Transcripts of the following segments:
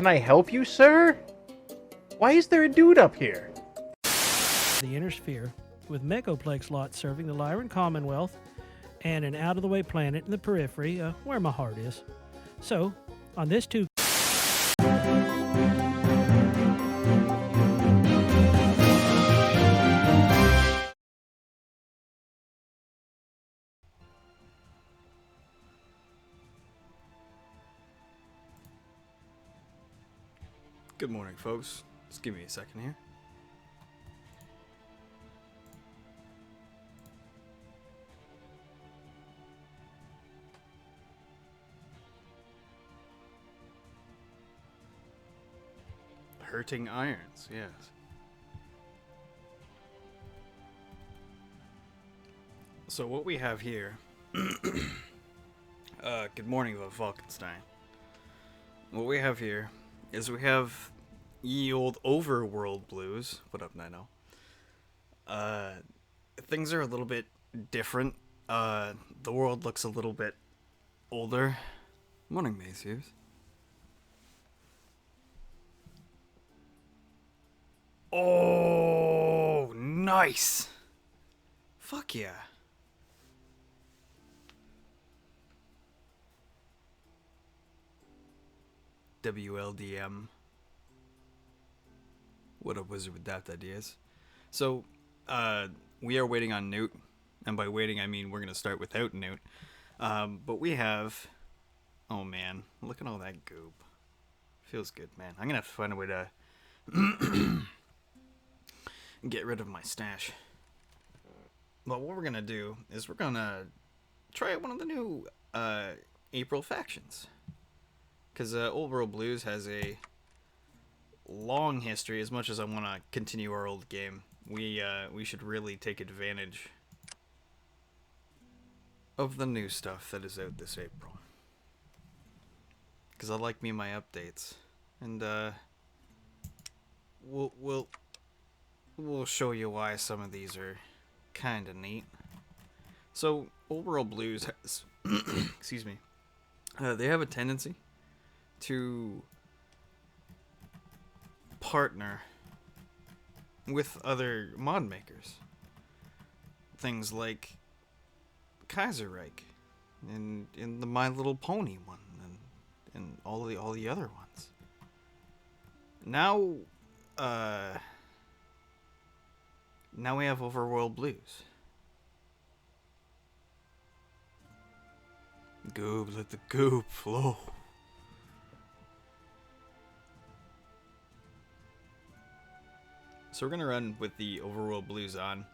Can I help you, sir? Why is there a dude up here? The inner sphere, with Megaplex lots serving the Lyran Commonwealth, and an out-of-the-way planet in the periphery, where my heart is. So, on this two... Good morning, folks. Just give me a second here. Hurting irons, yes. So what we have here... good morning, the Falkenstein. What we have here is we have ye old overworld blues. What up, Nino? Things are a little bit different. The world looks a little bit older. Morning, Macy's. Oh, nice. Fuck yeah. WLDM. What a wizard with daft ideas. So, we are waiting on Noot. And by waiting, I mean we're going to start without Noot. But we have... Oh, man. Look at all that goop. Feels good, man. I'm going to have to find a way to... get rid of my stash. But what we're going to do is we're going to try out one of the new April factions. Because Old World Blues has a long history. As much as I want to continue our old game, we should really take advantage of the new stuff that is out this April. Because I like me my updates, and we'll show you why some of these are kind of neat. So Old World Blues has, excuse me, they have a tendency to partner with other mod makers. Things like Kaiserreich and the My Little Pony one and all the other ones. Now we have Overworld Blues. Goop, let the goop flow. So we're gonna run with the Overworld Blues on.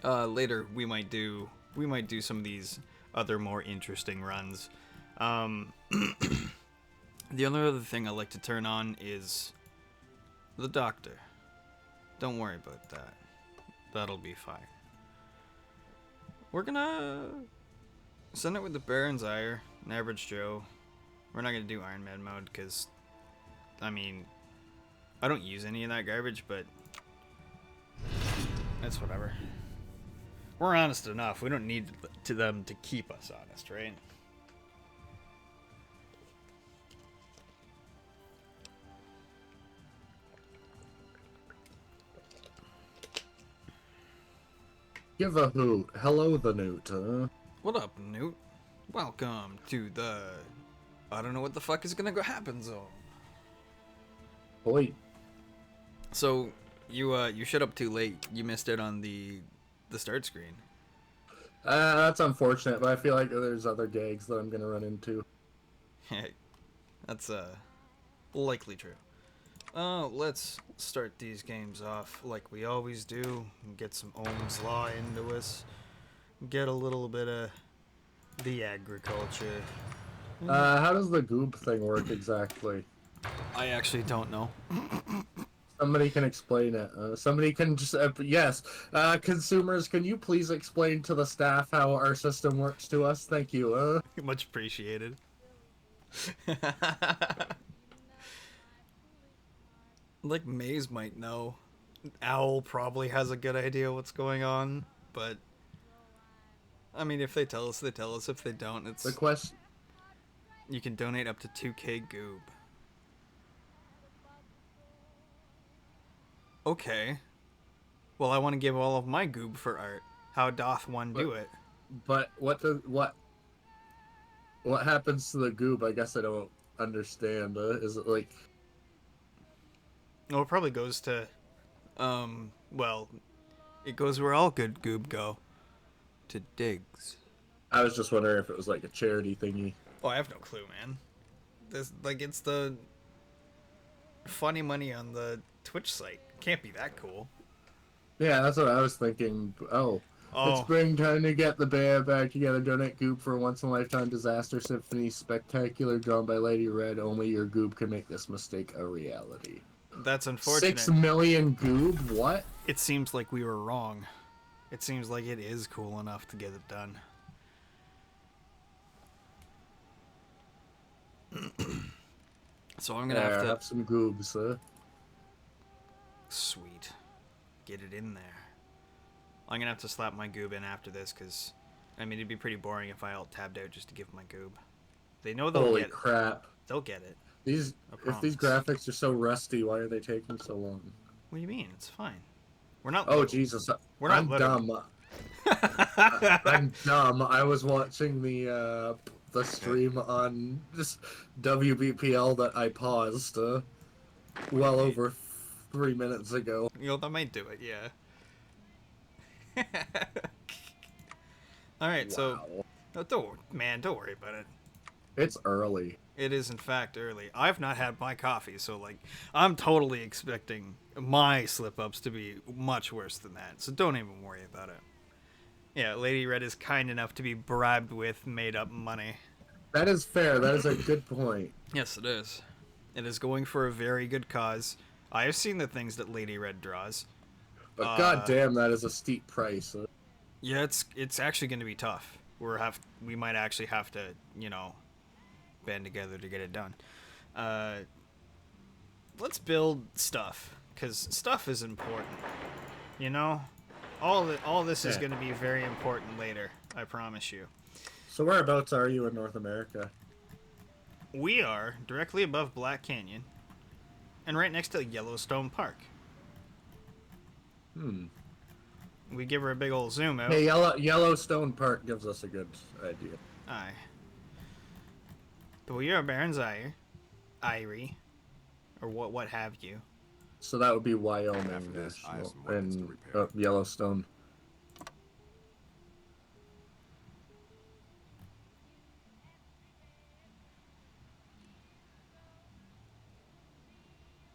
Later we might do some of these other more interesting runs. The only other thing I like to turn on is the Doctor. Don't worry about that. That'll be fine. We're gonna send it with the Baron's Eyre, an average Joe. We're not gonna do Iron Man mode because, I mean, I don't use any of that garbage, but that's whatever. We're honest enough. We don't need them to keep us honest, right? Give a hoot. Hello, the Noot. What up, Noot? Welcome to the... I don't know what the fuck is gonna go happen zone. Boy. So, you showed up too late. You missed it on the start screen. That's unfortunate, but I feel like there's other gags that I'm gonna run into. Hey, that's likely true. Let's start these games off like we always do. Get some Ohm's Law into us. Get a little bit of the agriculture. How does the goop thing work exactly? I actually don't know. Somebody can explain it. Somebody can just... yes. Consumers, can you please explain to the staff how our system works to us? Thank you. Much appreciated. Like, Maze might know. Owl probably has a good idea what's going on, but... I mean, if they tell us, they tell us. If they don't, it's... The question... You can donate up to 2k goob. Okay. Well, I want to give all of my goob for art. How doth one do it? But what happens to the goob? I guess I don't understand. Is it like? Well, it probably goes to, well, it goes where all good goob go. To digs. I was just wondering if it was like a charity thingy. Oh, I have no clue, man. This, like, it's the funny money on the Twitch site. Can't be that cool. Yeah, that's what I was thinking. Oh, it's springtime to get the band back together. Donate goop for a once-in-a-lifetime disaster symphony spectacular drawn by Lady Red. Only your goob can make this mistake a reality. That's unfortunate. 6 million goob? What? It seems like we were wrong. It seems like it is cool enough to get it done. So I'm gonna have some goobs, huh? Sweet. Get it in there. I'm gonna have to slap my goob in after this, because, I mean, it'd be pretty boring if I alt-tabbed out just to give my goob. They know they'll Holy get crap. it. They'll get it. If these graphics are so rusty, why are they taking so long? What do you mean? It's fine. We're not... Oh, Jesus. I'm dumb. I'm dumb. I was watching the stream on just WBPL that I paused well over 3 minutes ago. You know, that might do it, yeah. Alright, so... No, don't worry about it. It's early. It is, in fact, early. I've not had my coffee, so, like, I'm totally expecting my slip-ups to be much worse than that, so don't even worry about it. Yeah, Lady Red is kind enough to be bribed with made-up money. That is fair. That is a good point. Yes, it is. It is going for a very good cause. I have seen the things that Lady Red draws. But goddamn, that is a steep price. Yeah, it's actually going to be tough. We might actually have to, you know, band together to get it done. Let's build stuff, because stuff is important. You know, all this is going to be very important later. I promise you. So whereabouts are you in North America? We are directly above Black Canyon, and right next to Yellowstone Park. We give her a big old zoom out. Hey, Yellowstone Park gives us a good idea. Aye. But we are Baron's Eyre, or what have you. So that would be Wyoming and Yellowstone.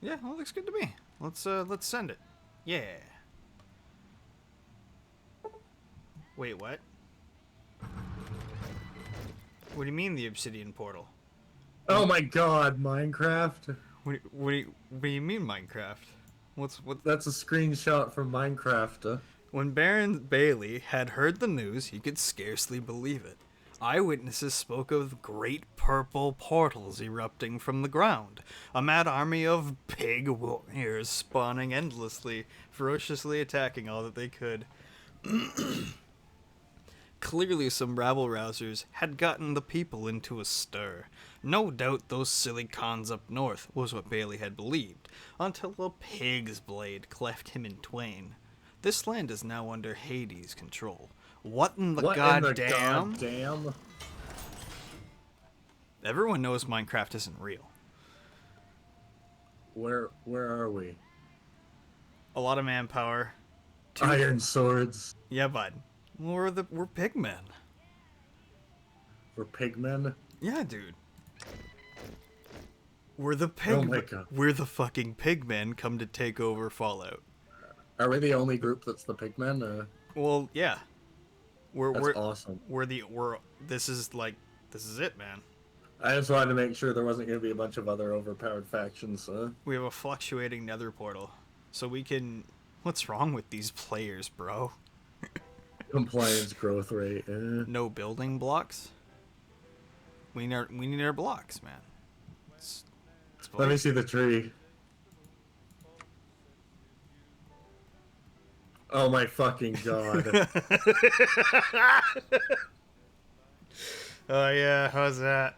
Yeah, well, looks good to me. Let's send it. Yeah. Wait, what? What do you mean the obsidian portal? Oh my God, Minecraft! What do you mean Minecraft? What? That's a screenshot from Minecraft. When Baron Bailey had heard the news, he could scarcely believe it. Eyewitnesses spoke of great purple portals erupting from the ground, a mad army of pig warriors spawning endlessly, ferociously attacking all that they could. Clearly some rabble-rousers had gotten the people into a stir. No doubt those silly cons up north was what Bailey had believed, until a pig's blade cleft him in twain. This land is now under Hades' control. What in the goddamn? Everyone knows Minecraft isn't real. Where are we? A lot of manpower. Iron swords. Yeah, bud. We're pigmen. We're pigmen? Yeah, dude. We're the pig. Oh my God. We're the fucking pigmen come to take over Fallout. Are we the only group that's the pigmen? Well, yeah. We're awesome. This is it, man. I just wanted to make sure there wasn't going to be a bunch of other overpowered factions. We have a fluctuating nether portal, so we can... What's wrong with these players, bro? Compliance growth rate. No building blocks? We need our blocks, man. Let me see the tree. Oh my fucking God. Oh yeah, how's that?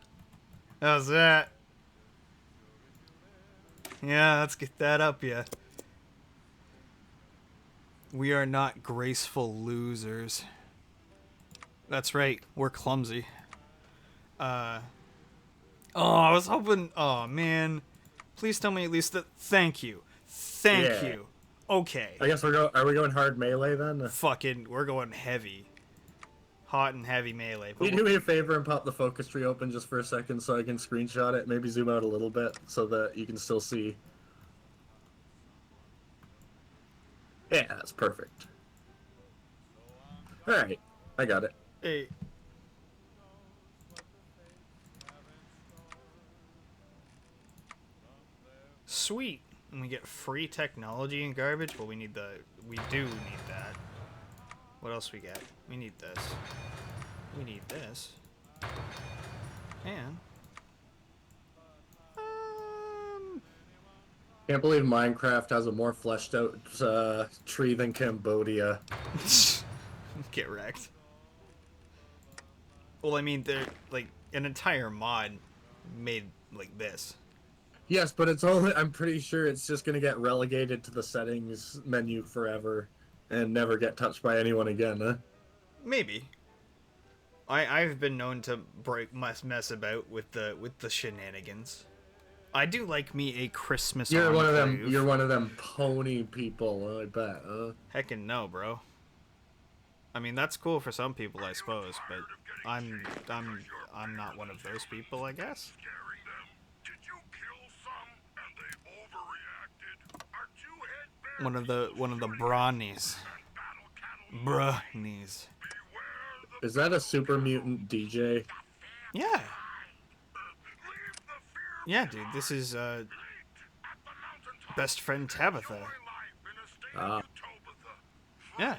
Yeah, let's get that up, yeah. We are not graceful losers. That's right, we're clumsy. Oh, I was hoping... Oh, man. Please tell me at least that... Thank you. Thank Yeah. you. Okay. I guess are we going hard melee then? Fucking, we're going heavy. Hot and heavy melee. Can you do me a favor and pop the focus tree open just for a second so I can screenshot it? Maybe zoom out a little bit so that you can still see. Yeah, that's perfect. Alright, I got it. Hey. Sweet. And we get free technology and garbage. Well, we do need that. What else we get? We need this. We need this. And Can't believe Minecraft has a more fleshed out tree than Cambodia. get wrecked. Well, I mean, they're like an entire mod made like this. Yes, but it's only, I'm pretty sure it's just gonna get relegated to the settings menu forever and never get touched by anyone again, huh? Maybe. I've been known to mess about with the shenanigans. I do like me a Christmas. You're one of them. enclave. You're one of them pony people. I bet. Heckin' no, bro. I mean, that's cool for some people, I suppose, but I'm not one of those people, I guess. One of the brawnies. Brahnies. Is that a super mutant DJ? Yeah. Yeah, dude, this is best friend Tabitha. Ah. Yeah.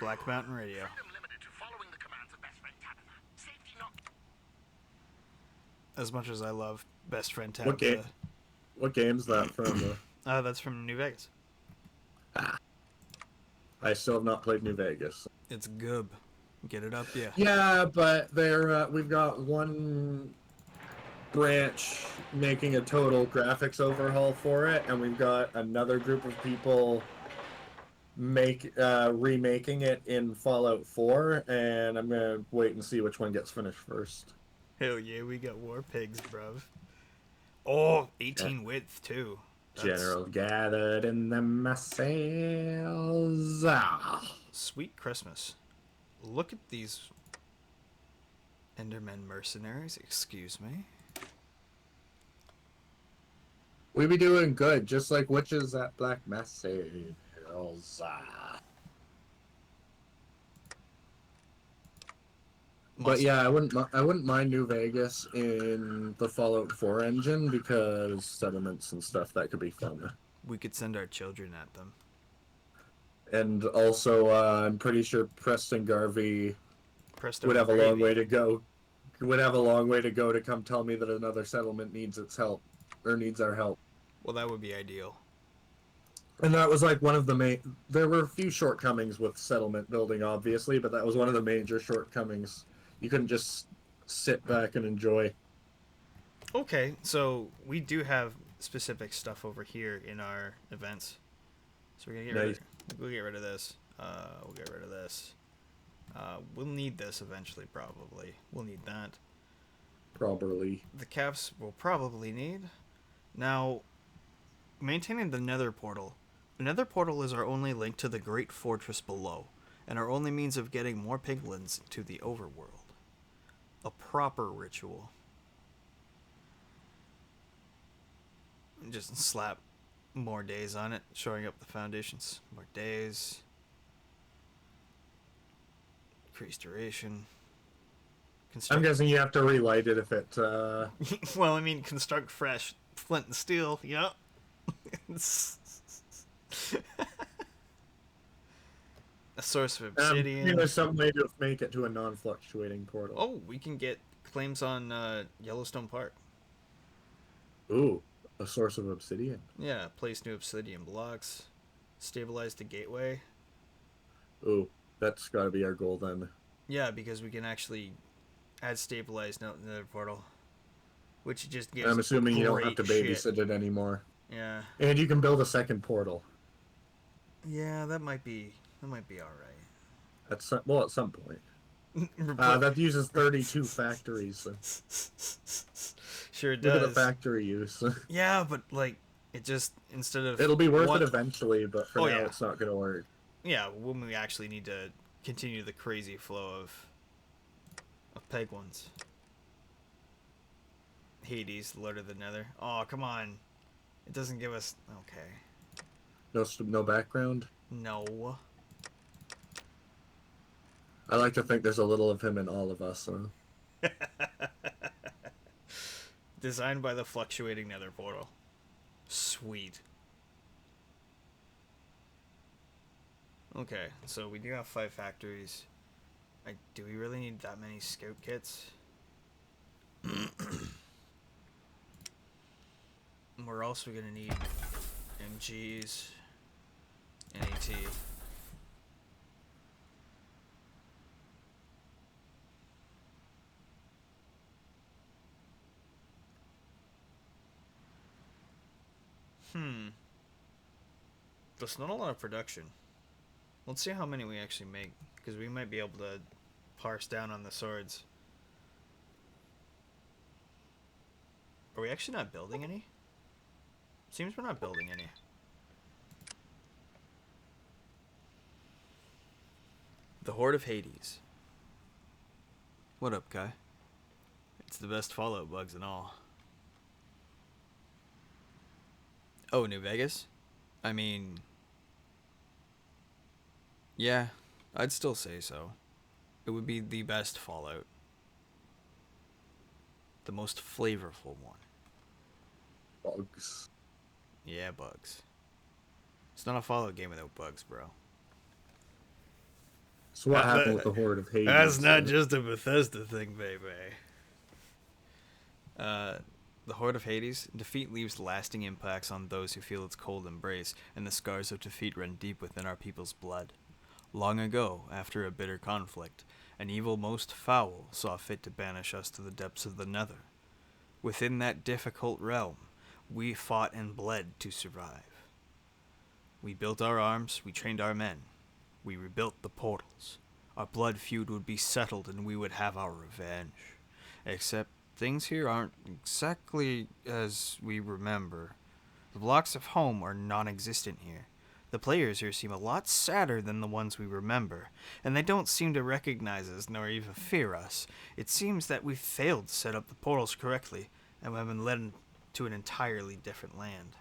Black Mountain Radio. As much as I love best friend Tabitha. What game's that from? That's from New Vegas. I still have not played New Vegas. It's good. Get it up, yeah. Yeah, but we've got one branch making a total graphics overhaul for it, and we've got another group of people remaking it in Fallout 4, and I'm gonna wait and see which one gets finished first. Hell yeah, we got war pigs, bruv. Oh, 18 width too. General gathered in the masses. Sweet Christmas. Look at these Endermen mercenaries, excuse me. We be doing good, just like witches at Black Masses. But yeah, I wouldn't mind New Vegas in the Fallout 4 engine because settlements and stuff that could be fun. We could send our children at them. And also, I'm pretty sure Preston Garvey would have a long way to go. Would have a long way to go to come tell me that another settlement needs its help or needs our help. Well, that would be ideal. And that was like one of the main. There were a few shortcomings with settlement building, obviously, but that was one of the major shortcomings. You couldn't just sit back and enjoy. Okay, so we do have specific stuff over here in our events. So we're gonna we'll get rid of this. We'll get rid of this. We'll need this eventually, probably. We'll need that. Probably. The caps we'll probably need. Now, maintaining the nether portal. The nether portal is our only link to the great fortress below, and our only means of getting more piglins to the overworld. A proper ritual. Just slap more days on it, showing up the foundations. More days. Increased duration. I'm guessing you have to relight it if it... Well, I mean, construct fresh flint and steel, yeah. A source of obsidian. There's some way to make it to a non-fluctuating portal. Oh, we can get claims on Yellowstone Park. Ooh, a source of obsidian. Yeah, place new obsidian blocks. Stabilize the gateway. Ooh, that's gotta be our goal then. Yeah, because we can actually add stabilized note in the portal. Which just gives I'm assuming you don't have to great babysit shit. it anymore. Yeah. And you can build a second portal. Yeah, that might be all right. At some point. That uses 32 factories. So. Sure it Look at the does. factory use. Yeah, but like it just instead of It'll be worth one... it eventually, but for Oh, now yeah. it's not gonna work. Yeah, when we actually need to continue the crazy flow of peg ones. Hades, Lord of the Nether. Oh, come on. It doesn't give us... Okay. No background. No. I like to think there's a little of him in all of us. Designed by the fluctuating nether portal. Sweet. Okay, so we do have 5 factories. Do we really need that many scout kits? We're also gonna need MGs, NAT. That's not a lot of production. Let's see how many we actually make, because we might be able to parse down on the swords. Are we actually not building any? Seems we're not building any. The Horde of Hades. What up, Kai? It's the best Fallout bugs and all. Oh, New Vegas? I mean... Yeah, I'd still say so. It would be the best Fallout. The most flavorful one. Bugs. Yeah, bugs. It's not a Fallout game without bugs, bro. So what happened with the Horde of Hades? That's not just a Bethesda thing, baby. The Horde of Hades, defeat leaves lasting impacts on those who feel its cold embrace, and the scars of defeat run deep within our people's blood. Long ago, after a bitter conflict, an evil most foul saw fit to banish us to the depths of the Nether. Within that difficult realm, we fought and bled to survive. We built our arms, we trained our men. We rebuilt the portals. Our blood feud would be settled and we would have our revenge. Except things here aren't exactly as we remember. The blocks of home are non-existent here. The players here seem a lot sadder than the ones we remember, and they don't seem to recognize us nor even fear us. It seems that we've failed to set up the portals correctly, and we have been led to an entirely different land.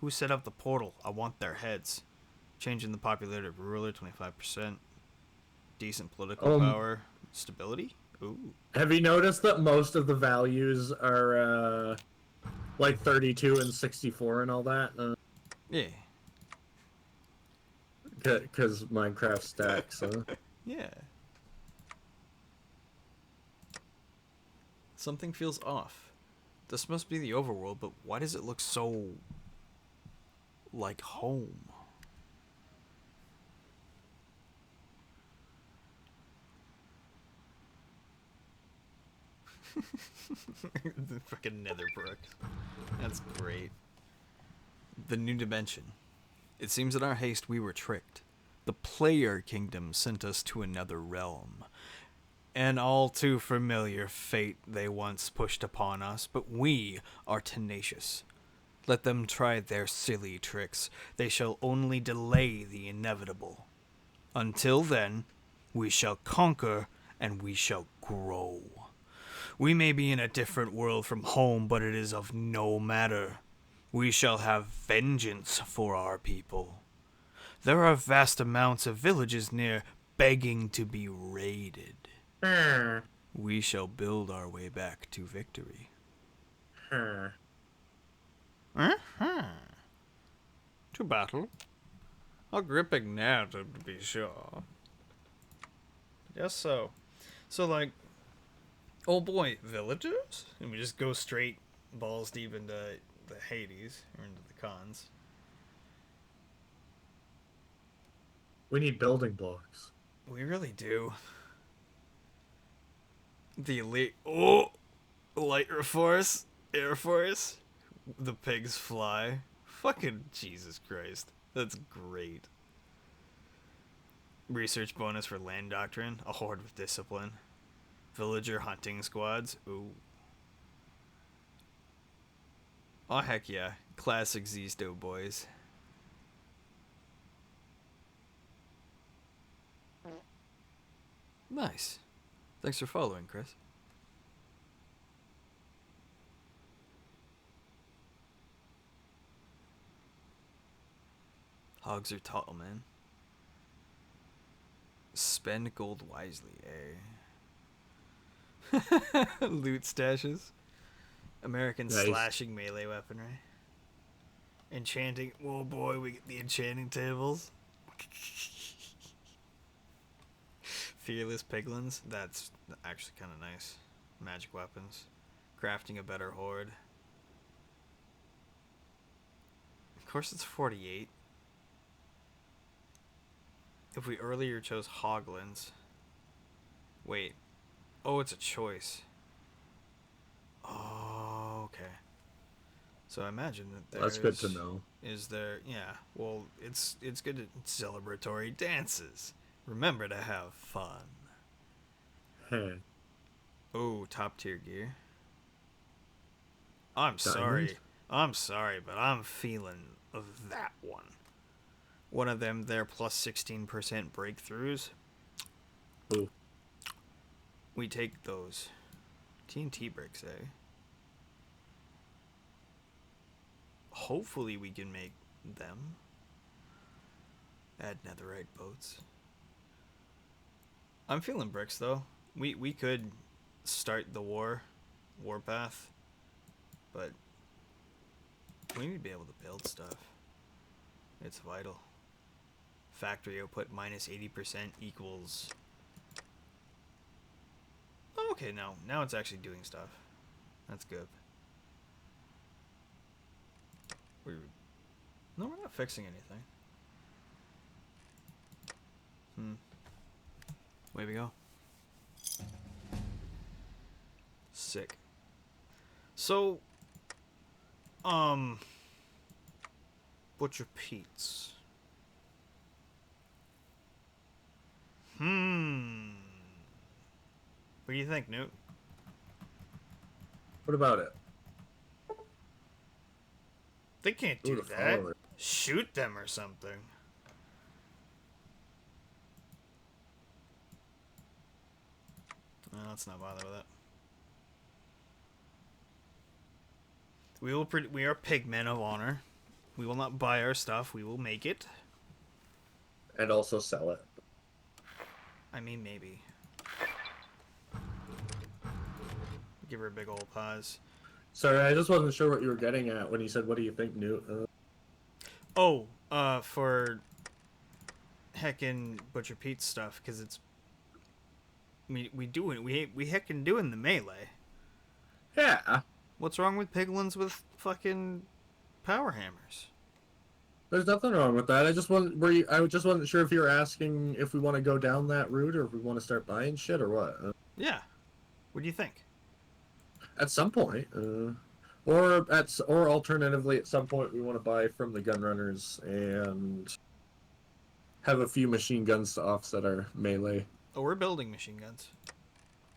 Who set up the portal? I want their heads. Changing the popularity of ruler, 25%. Decent political power. Stability? Ooh. Have you noticed that most of the values are, like 32 and 64 and all that? Yeah. Because Minecraft stacks, Yeah. Something feels off. This must be the overworld, but why does it look so... like home? The fucking Netherbrook. That's great. The new dimension. It seems in our haste we were tricked. The player kingdom sent us to another realm. An all too familiar fate they once pushed upon us, but we are tenacious. Let them try their silly tricks. They shall only delay the inevitable. Until then, we shall conquer and we shall grow. We may be in a different world from home, but it is of no matter. We shall have vengeance for our people. There are vast amounts of villages near, begging to be raided. We shall build our way back to victory. To battle. How gripping now, to be sure. Yes, so. So, like, oh boy, villagers? And we just go straight balls deep into the Hades, or into the cons. We need building blocks. We really do. The elite... Oh! Light Force, Air Force. The pigs fly. Fucking Jesus Christ. That's great. Research bonus for land doctrine. A horde with discipline. Villager hunting squads. Ooh. Oh, heck yeah. Classic Zisto boys. Nice. Thanks for following, Chris. Hogs are tall, man. Spend gold wisely, eh? Loot stashes. American Nice. slashing melee weaponry. Enchanting. Oh boy, we get the enchanting tables. Fearless piglins. That's actually kind of nice. Magic weapons. Crafting a better horde. Of course, it's 48. If we earlier chose hoglins. Wait. Oh, it's a choice. Oh, okay. So I imagine that there's... That's good to know. Is there... Yeah. Well, it's good to... Celebratory dances. Remember to have fun. Oh, top tier gear. I'm sorry, but I'm feeling of that one. One of them, their plus 16% breakthroughs. Ooh. We take those. TNT bricks, eh? Hopefully we can make them. Add netherite boats. I'm feeling bricks, though. We could start the warpath, but we need to be able to build stuff. It's vital. Factory output minus 80% equals... Oh, okay, now it's actually doing stuff. That's good. No, we're not fixing anything. Way we go. Sick. So, Butcher Pete's. What do you think, Noot? What about it? They can't do Ooh, the that. follower. Shoot them or something. No, let's not bother with it. We are pigmen of honor. We will not buy our stuff. We will make it. And also sell it. I mean, maybe. Give her a big old pause. Sorry, I just wasn't sure what you were getting at when you said, what do you think, Newt? For heckin' Butcher Pete's stuff, because it's... we heckin' doing the melee. Yeah. What's wrong with piglins with fucking power hammers? There's nothing wrong with that. I just wasn't sure if you were asking if we want to go down that route or if we want to start buying shit or what. Yeah. What do you think? At some point, or alternatively, at some point, we want to buy from the gun runners and have a few machine guns to offset our melee. Oh, we're building machine guns.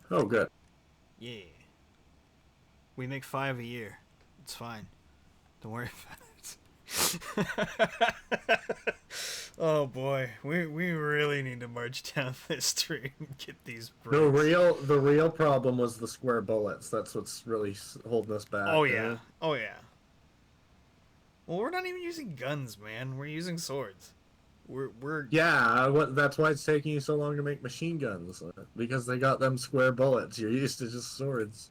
Oh, good. Yeah. We make 5 a year. It's fine. Don't worry about it. Oh boy, we really need to march down this stream and get these bricks. The real problem was the square bullets. That's what's really holding us back. Oh yeah. Oh yeah. Well, we're not even using guns, man. We're using swords. We're Yeah, that's why it's taking you so long to make machine guns, because they got them square bullets. You're used to just swords.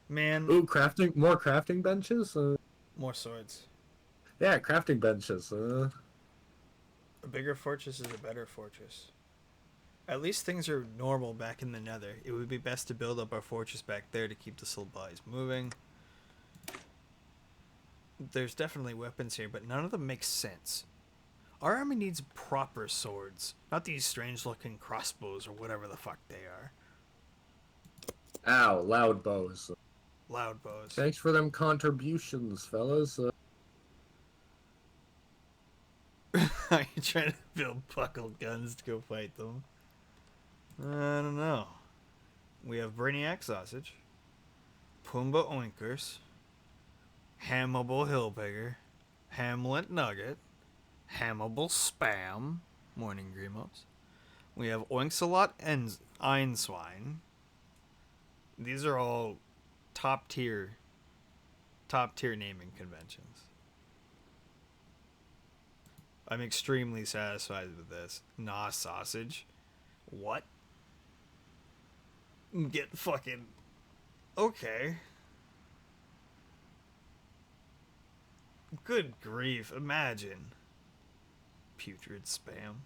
Man. Ooh, more crafting benches. More swords. Yeah, crafting benches. A bigger fortress is a better fortress. At least things are normal back in the Nether. It would be best to build up our fortress back there to keep the soul bodies moving. There's definitely weapons here, but none of them make sense. Our army needs proper swords, not these strange-looking crossbows or whatever the fuck they are. Ow, loud bows. Loud bows. Thanks for them contributions, fellas. Are you trying to build buckled guns to go fight them? I don't know. We have Brainiac Sausage, Pumbaa Oinkers, Hammable Hillbigger, Hamlet Nugget, Hammable Spam, Morning Grimos. We have Oinksalot and Einswine. These are all top tier naming conventions. I'm extremely satisfied with this. Nah Sausage. What? Get fucking... Okay. Good grief, imagine. Putrid Spam.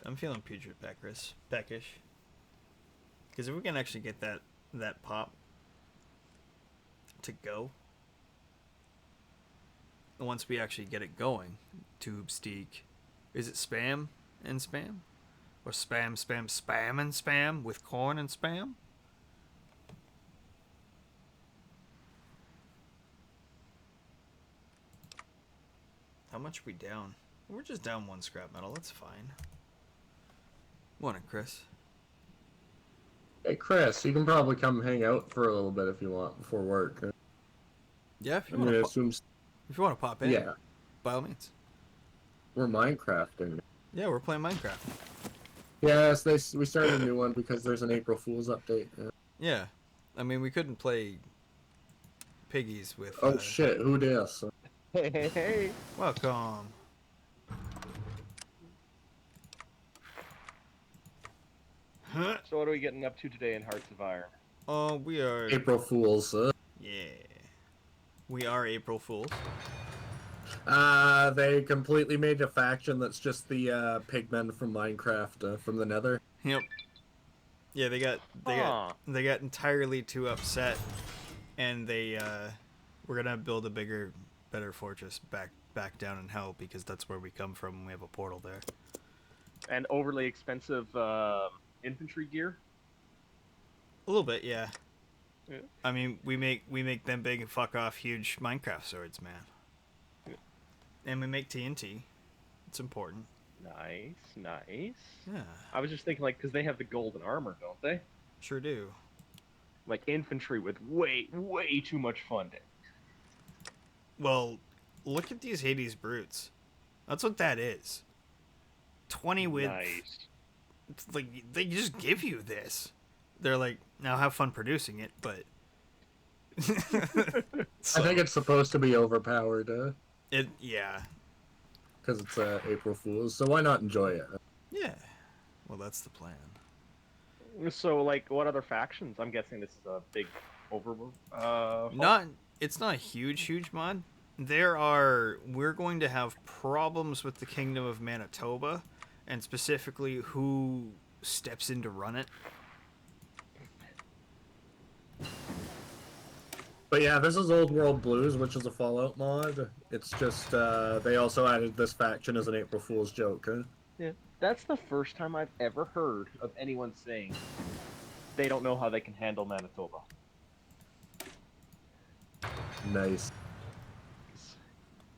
I'm feeling putrid peckish. Because if we can actually get that pop to go, once we actually get it going, Tube Steak, is it spam and spam? Or spam and spam with corn and spam? How much are we down? We're just down 1 scrap metal, that's fine. Morning, Chris. Hey, Chris, you can probably come hang out for a little bit if you want before work. Yeah, if you I'm want gonna to assume. if you want to pop in, Yeah, by all means. we're Minecrafting. Yeah, we're playing Minecraft. Yes, we started a new one because there's an April Fool's update. Yeah, I mean we couldn't play piggies with. Oh shit, who dis? Hey. Welcome. Huh? So what are we getting up to today in Hearts of Iron? Oh, we are. April Fools. Yeah, we are April Fools. They completely made a faction that's just the pigmen from Minecraft from the Nether. Yep. Yeah, they got entirely too upset, and they we're gonna build a bigger, better fortress back down in hell because that's where we come from. And we have a portal there. And overly expensive infantry gear? A little bit, yeah. Yeah. I mean, we make them big and fuck off huge Minecraft swords, man. Yeah. And we make TNT. It's important. Nice. Yeah, I was just thinking, like, because they have the golden armor, don't they? sure do. Like, infantry with way too much funding. Well, look at these Hades brutes. That's what that is. 20 width. Nice. It's like they just give you this. They're like, now have fun producing it, but I think it's supposed to be overpowered, yeah. because it's April Fools. So why not enjoy it? Yeah. Well, that's the plan. So, like, what other factions? I'm guessing this is a big It's not a huge mod. We're going to have problems with the Kingdom of Manitoba, and specifically who steps in to run it. But yeah, this is Old World Blues, which is a Fallout mod. It's just, they also added this faction as an April Fool's joke. Yeah. That's the first time I've ever heard of anyone saying they don't know how they can handle Manitoba. Nice.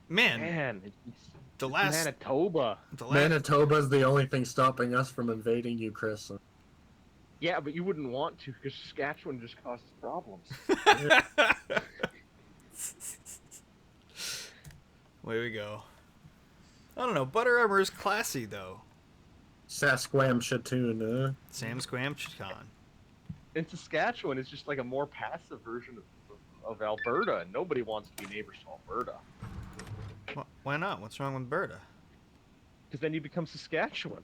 Man, It's the last Manitoba. Manitoba's the only thing stopping us from invading you, Chris. Yeah, but you wouldn't want to because Saskatchewan just causes problems. Way we go. I don't know. Butter armor is classy though. Sasquam Shatoon, Sam Squamchcon. In Saskatchewan, it's just like a more passive version of Alberta, and nobody wants to be neighbors to Alberta. Why not? What's wrong with Berta? Because then you become Saskatchewan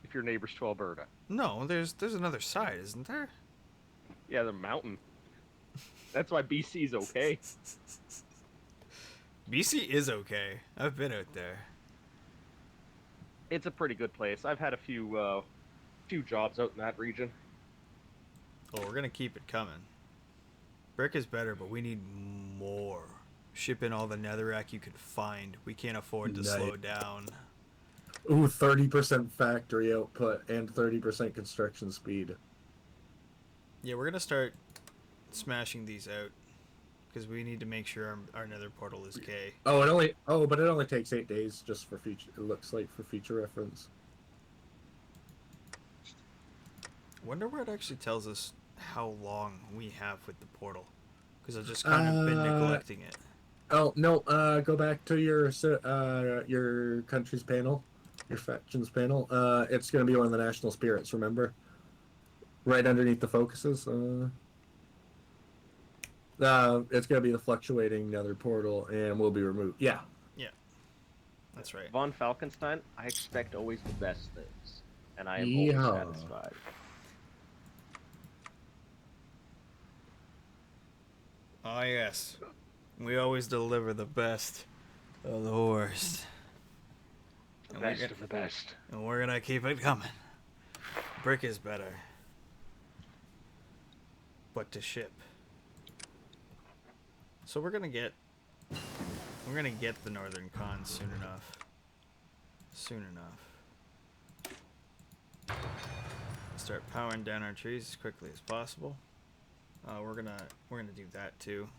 if you're neighbors to Alberta. No, there's another side, isn't there? Yeah, the mountain. That's why BC's okay. BC is okay. I've been out there. It's a pretty good place. I've had a few jobs out in that region. Oh, we're gonna keep it coming. Brick is better, but we need more. Ship in all the netherrack you can find. We can't afford to slow down. Ooh, 30% factory output and 30% construction speed. Yeah, we're gonna start smashing these out because we need to make sure our nether portal is K. But it only takes 8 days just for future. It looks like for future reference. Wonder where it actually tells us how long we have with the portal, because I've just kind of been neglecting it. Oh no! Go back to your country's panel, your factions panel. It's gonna be one of the national spirits. Remember, right underneath the focuses. It's gonna be the fluctuating nether portal, and will be removed. Yeah. Yeah, that's right. Von Falkenstein, I expect always the best things, and I am Yeehaw. always satisfied. Ah, yes. We always deliver the best of the worst. The best of the best. And we're gonna keep it coming. Brick is better. But to ship. So we're gonna get the northern con soon enough. Soon enough. Start powering down our trees as quickly as possible. We're gonna do that too.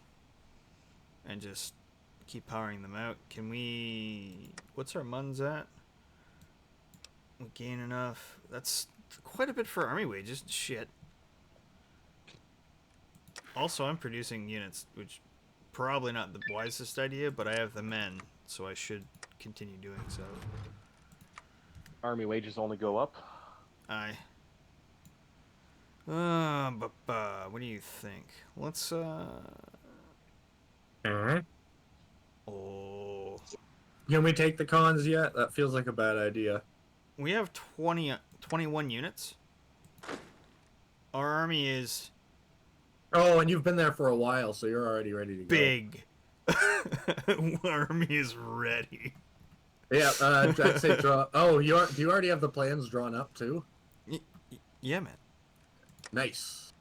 And just keep powering them out. Can we... What's our muns at? We gain enough. That's quite a bit for army wages. Shit. Also, I'm producing units, which probably not the wisest idea, but I have the men, so I should continue doing so. Army wages only go up. Aye. What do you think? Let's, Oh... Can we take the cons yet? That feels like a bad idea. We have 21 units. Our army is... Oh, and you've been there for a while, so you're already ready to go. big. Our army is ready. Yeah, I'd say draw. Oh, do you already have the plans drawn up too? Yeah, man. Nice.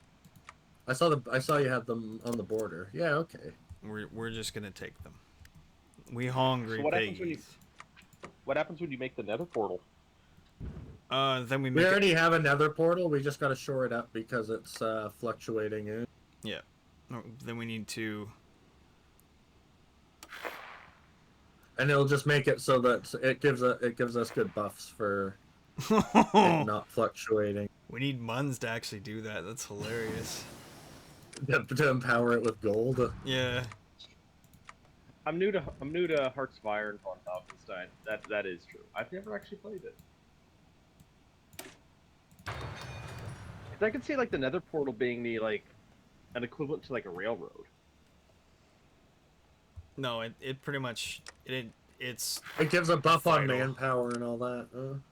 I saw you had them on the border. Yeah, okay. We're just gonna take them. We hungry So piggies. what happens when you make the nether portal? Then we We make it. already have a nether portal. We just got to shore it up because it's fluctuating. Yeah. No, then we need to. And it'll just make it so that it gives us good buffs for it not fluctuating. We need muns to actually do that. That's hilarious. To empower it with gold. Yeah. I'm new to Hearts of Iron and Von Falkenstein. That is true. I've never actually played it. 'Cause I could see like the nether portal being an equivalent to like a railroad. No, it pretty much it's It gives a buff on Vital. manpower and all that.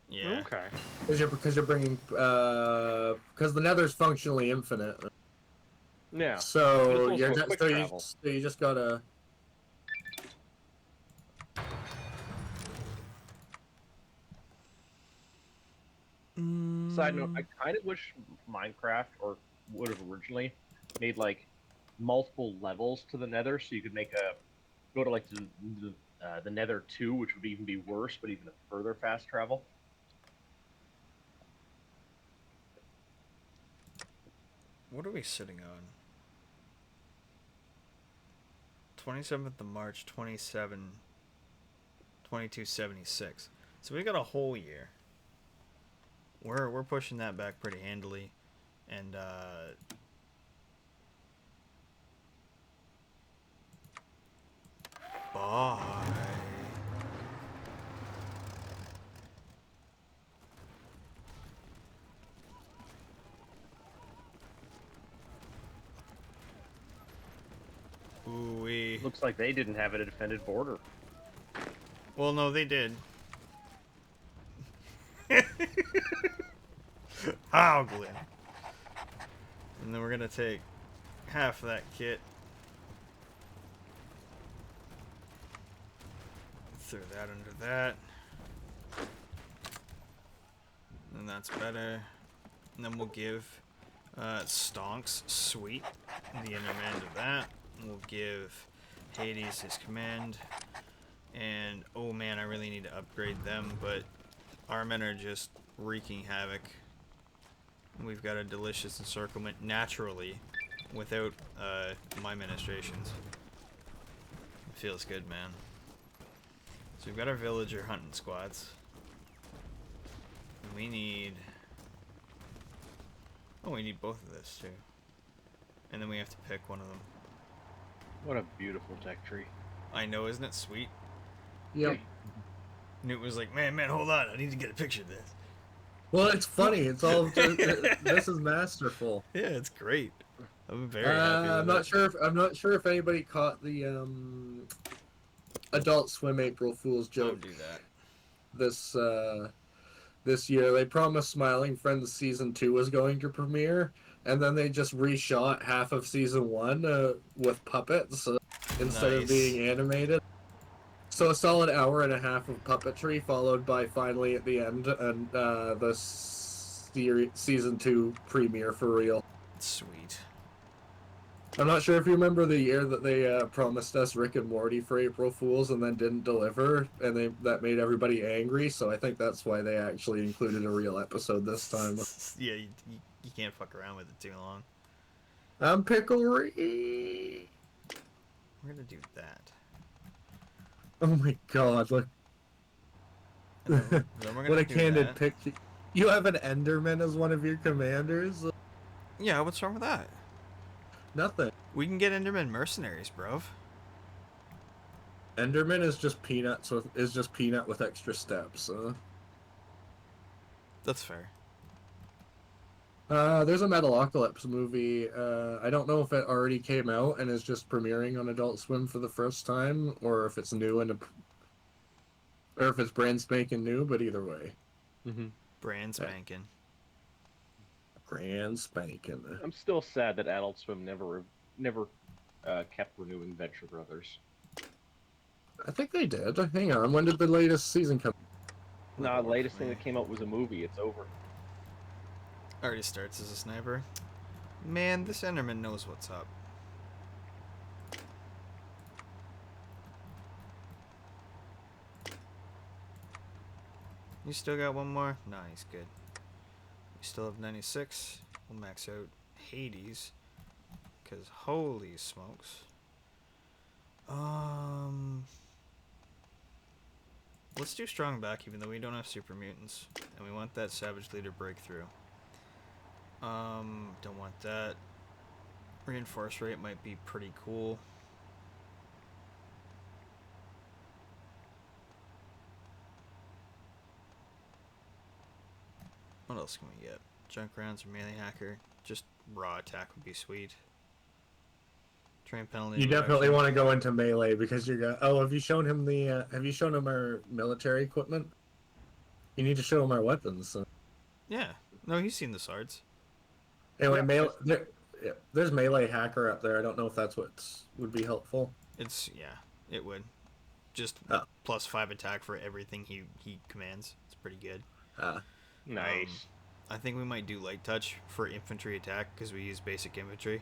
yeah. Okay. Because you're bringing because the nether's functionally infinite. Yeah. But So it's also quick travel. you just gotta. Side note: I kind of wish Minecraft would have originally made like multiple levels to the Nether, so you could go to like the Nether 2, which would even be worse, but even a further fast travel. What are we sitting on? 27th of March, 2276. So we got a whole year. We're pushing that back pretty handily, and bye. Ooh-wee. Looks like they didn't have a defended border. Well, no, they did. How, Glenn? And then we're gonna take half of that kit. Throw that under that. And that's better. And then we'll give Stonks Sweet the intermand of that. We'll give Hades his command. And oh man, I really need to upgrade them, but our men are just wreaking havoc We've got a delicious encirclement naturally, without my ministrations. It feels good, man. So we've got our villager hunting squads. We need... Oh, we need both of this too. And then we have to pick one of them. What a beautiful tech tree. I know, isn't it sweet? Yep. Newt was like, man, hold on, I need to get a picture of this. Well, it's funny. It's all just, this is masterful. Yeah, it's great. I'm very happy with I'm not sure if anybody caught the Adult Swim April Fool's joke. Don't do that. This year. They promised Smiling Friends season 2 was going to premiere, and then they just reshot half of season 1 with puppets instead of being animated. So a solid hour and a half of puppetry, followed by finally at the end and the season 2 premiere for real. Sweet. I'm not sure if you remember the year that they promised us Rick and Morty for April Fools and then didn't deliver, and that made everybody angry. So I think that's why they actually included a real episode this time. Yeah, you can't fuck around with it too long. I'm Picklery. We're gonna do that. Oh my god! Look, Then we're gonna what a do candid that. picture. You have an Enderman as one of your commanders. Yeah, what's wrong with that? Nothing. We can get Enderman mercenaries, bro. Enderman is just peanuts peanut with extra steps. That's fair. There's a Metalocalypse movie. I don't know if it already came out and is just premiering on Adult Swim for the first time, or if it's new or if it's brand spanking new. But either way, Brand spanking. brand spanking. I'm still sad that Adult Swim never kept renewing Venture Brothers. I think they did. Hang on, when did the latest season come? No, the latest thing that came out was a movie. It's over. Already starts as a sniper. Man, this Enderman knows what's up. You still got one more? Nice, good. You still have 96. We'll max out Hades. Because holy smokes. Let's do strong back even though we don't have super mutants. And we want that savage leader breakthrough. Don't want that. Reinforce rate might be pretty cool. What else can we get? Junk rounds or melee hacker. Just raw attack would be sweet. Train penalty. You definitely want to go into melee because you're gonna. Oh, have you shown him our military equipment? You need to show him our weapons. So. Yeah. No, he's seen the swords. Anyway, there's melee hacker up there. I don't know if that's what would be helpful. It would. Just +5 attack for everything he commands. It's pretty good. Nice. I think we might do light touch for infantry attack because we use basic infantry.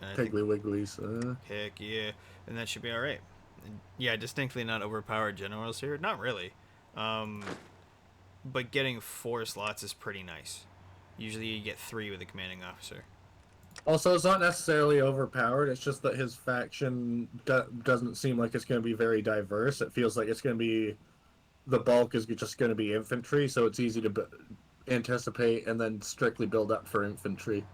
Piggly Wigglies. Heck yeah, and that should be all right. And yeah, distinctly not overpowered generals here. Not really. But getting 4 slots is pretty nice. Usually you get 3 with a commanding officer. Also, it's not necessarily overpowered. It's just that his faction doesn't seem like it's going to be very diverse. It feels like it's going to be... The bulk is just going to be infantry, so it's easy to anticipate and then strictly build up for infantry.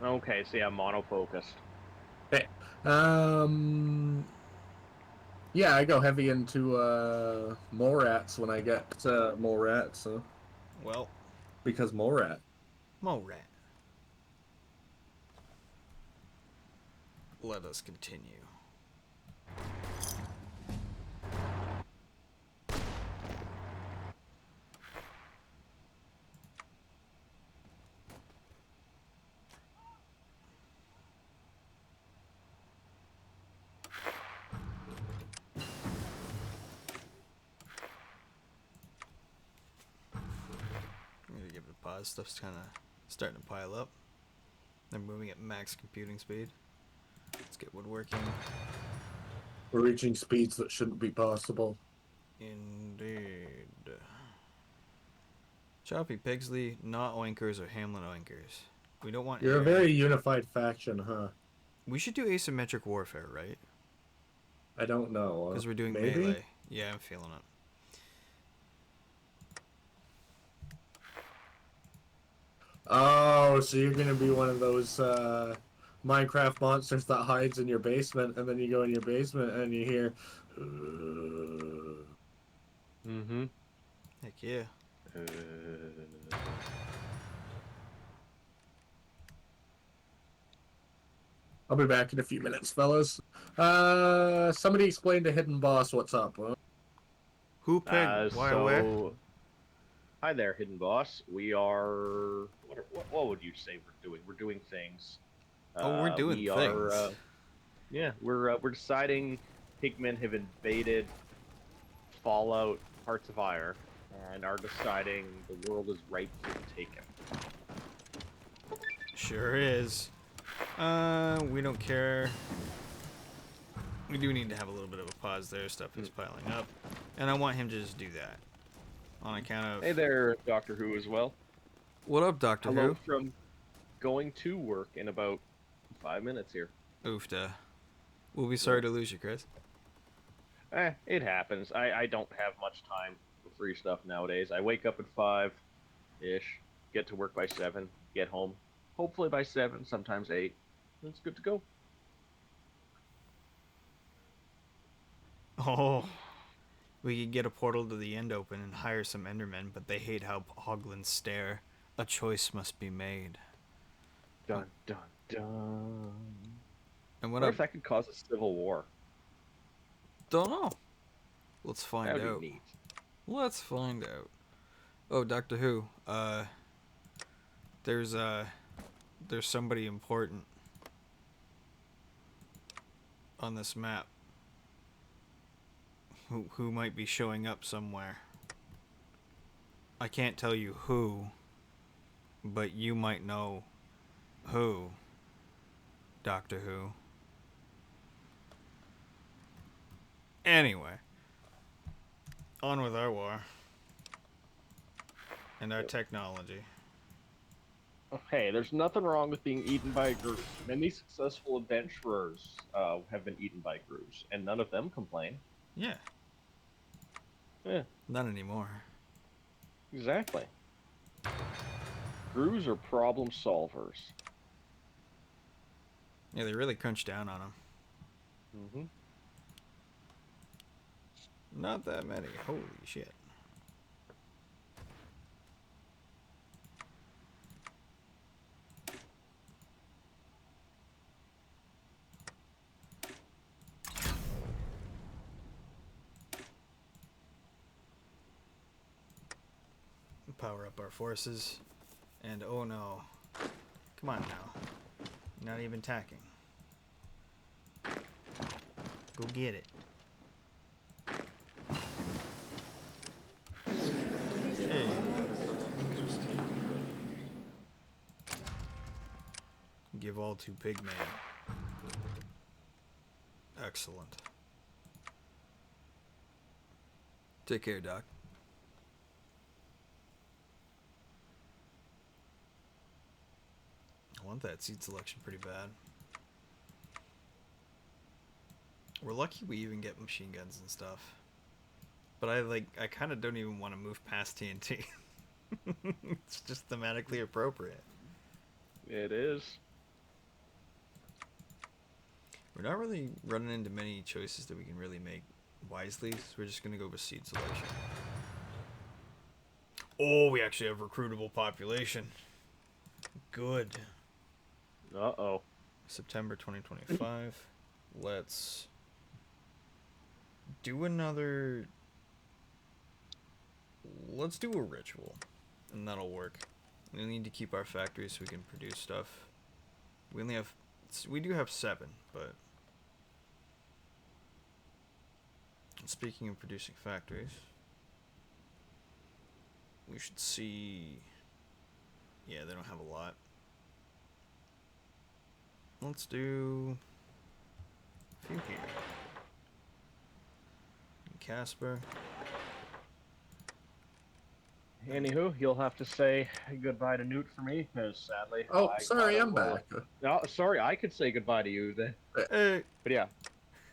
Okay, so yeah, mono-focused. Okay. Yeah, I go heavy into Morats when I get Morat, so... Well... Because Morat. Morat. Let us continue. I'm gonna give it a pause. Stuff's kind of starting to pile up. They're moving at max computing speed. Let's get woodworking. We're reaching speeds that shouldn't be possible. Indeed. Choppy Pigsley, not oinkers or Hamlin oinkers. We don't want. You're a Eyre. very unified faction, huh? We should do asymmetric warfare, right? I don't know. Because we're doing maybe? melee. Yeah, I'm feeling it. Oh, so you're gonna be one of those Minecraft monsters that hides in your basement, and then you go in your basement and you hear. Mm-hmm. Heck yeah. I'll be back in a few minutes, fellas. Somebody explain to Hidden Boss what's up. Huh? Who pegged? Why where? Hi there, Hidden Boss. We are. What would you say we're doing? We're doing things. Oh, we're doing we things. Are, yeah, we're deciding pigmen have invaded Fallout parts of Eyre and are deciding the world is ripe for the taken. Sure is. We don't care. We do need to have a little bit of a pause there. Stuff is piling up. And I want him to just do that. On account of... Hey there, Doctor Who as well. What up, Doctor Hello Who? from going to work in about 5 minutes here. Oofda. We'll be sorry to lose you, Chris. It happens. I don't have much time for free stuff nowadays. I wake up at 5-ish, get to work by 7, get home, hopefully by 7, sometimes 8. It's good to go. Oh. We could get a portal to the end open and hire some Endermen, but they hate how hoglins stare. A choice must be made. Dun, dun, dun. And What if that could cause a civil war? Don't know. Let's find That would out. be neat. Let's find out. Oh, Doctor Who. There's somebody important on this map who might be showing up somewhere. I can't tell you who, but you might know who. Doctor Who. Anyway, on with our war and our technology. Hey, there's nothing wrong with being eaten by a group. Many successful adventurers have been eaten by groups, and none of them complain. Yeah. Yeah, Not anymore. exactly. Grooves are problem solvers. Yeah, they really crunch down on them. Mm-hmm. Not that many. Holy shit. Power up our forces. And oh no. Come on now. You're not even tacking. Go get it. Hey. Give all to Pigman. Excellent. Take care, Doc. I want that seed selection pretty bad. We're lucky we even get machine guns and stuff. But I kind of don't even want to move past TNT. It's just thematically appropriate. It is. We're not really running into many choices that we can really make wisely, so we're just going to go with seed selection. Oh, we actually have recruitable population. Good. Uh-oh. September 2025. Let's do another... Let's do a ritual, and that'll work. We need to keep our factories so we can produce stuff. We only have... We do have 7, but... Speaking of producing factories, we should see... Yeah, they don't have a lot. Let's do... a few here. Casper. Anywho, you'll have to say goodbye to Noot for me, because sadly, Oh, I sorry, gotta I'm roll. back. No, sorry, I could say goodbye to you then. Hey. But yeah,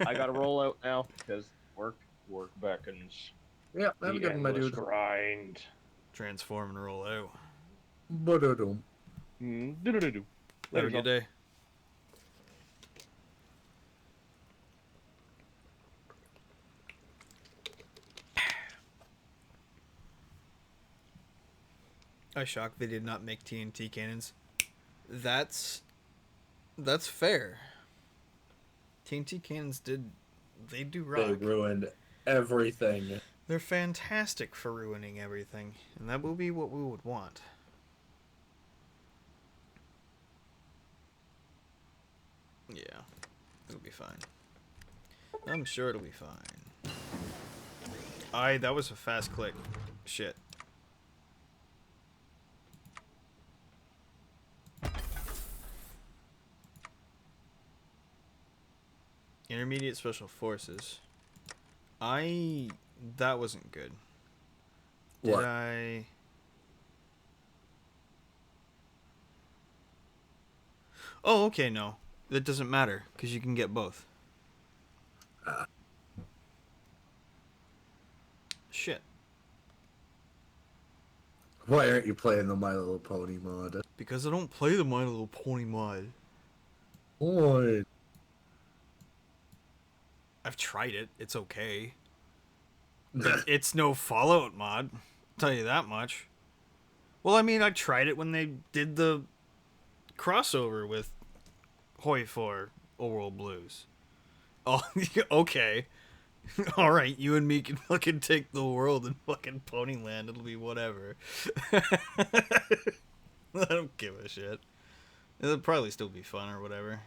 I gotta roll out now because work beckons. Yeah, have a The good one, my endless dude. grind. Transform and roll out. Ba-da-dum. Do-do-do-do. Have Later, a good day. I shocked they did not make TNT cannons. That's fair. TNT cannons they do rock. They ruined everything. They're fantastic for ruining everything, and that will be what we would want. Yeah, it'll be fine. I'm sure it'll be fine. That was a fast click. Shit. Intermediate Special Forces. That wasn't good. Did What? I... Oh, okay, no. That doesn't matter, because you can get both. Shit. Why aren't you playing the My Little Pony mod? Because I don't play the My Little Pony mod. Boy. I've tried it. It's okay. It's no Fallout mod. I'll tell you that much. Well, I mean, I tried it when they did the crossover with Hoi for Oral Blues. Oh, okay. Alright, you and me can fucking take the world in fucking Ponyland. It'll be whatever. I don't give a shit. It'll probably still be fun or whatever.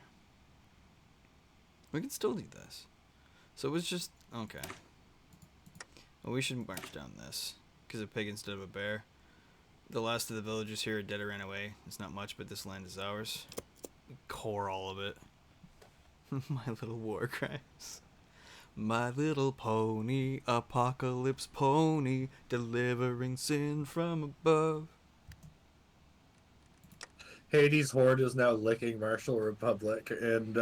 We can still do this. So it was just... Okay. Well, we should march down this. Because a pig instead of a bear. The last of the villagers here are dead or ran away. It's not much, but this land is ours. Core all of it. My little war crimes. My little pony, apocalypse pony, delivering sin from above. Hades' horde is now licking Marshall Republic and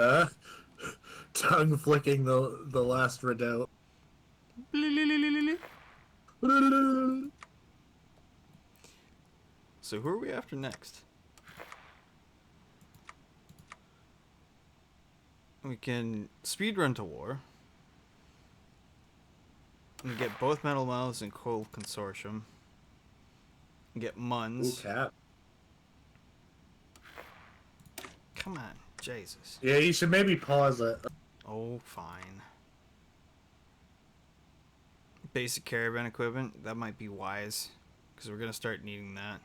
tongue flicking the last redoubt. So who are we after next? We can speedrun to war. We get both Metal Mouths and Cold Consortium. We get Ooh, Muns. cat. Come on, Jesus. Yeah, you should maybe pause it. Oh, fine. Basic caravan equipment, that might be wise. Because we're going to start needing that.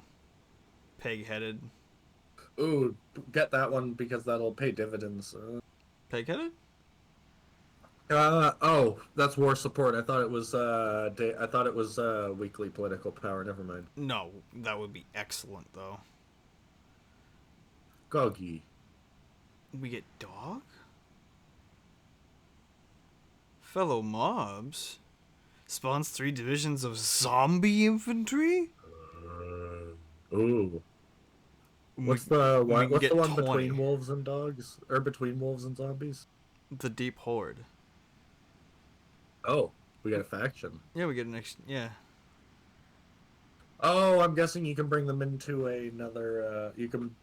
Peg-headed. Ooh, get that one because that'll pay dividends. Peg-headed? Oh, that's war support. I thought it was weekly political power. Never mind. No, that would be excellent, though. Goggy. We get dog? Fellow mobs? Spawns 3 divisions of zombie infantry? Ooh. What's the one between wolves and dogs? Or between wolves and zombies? The Deep Horde. Oh, we got a faction. Yeah, we get an yeah. Oh, I'm guessing you can bring them into another, you can,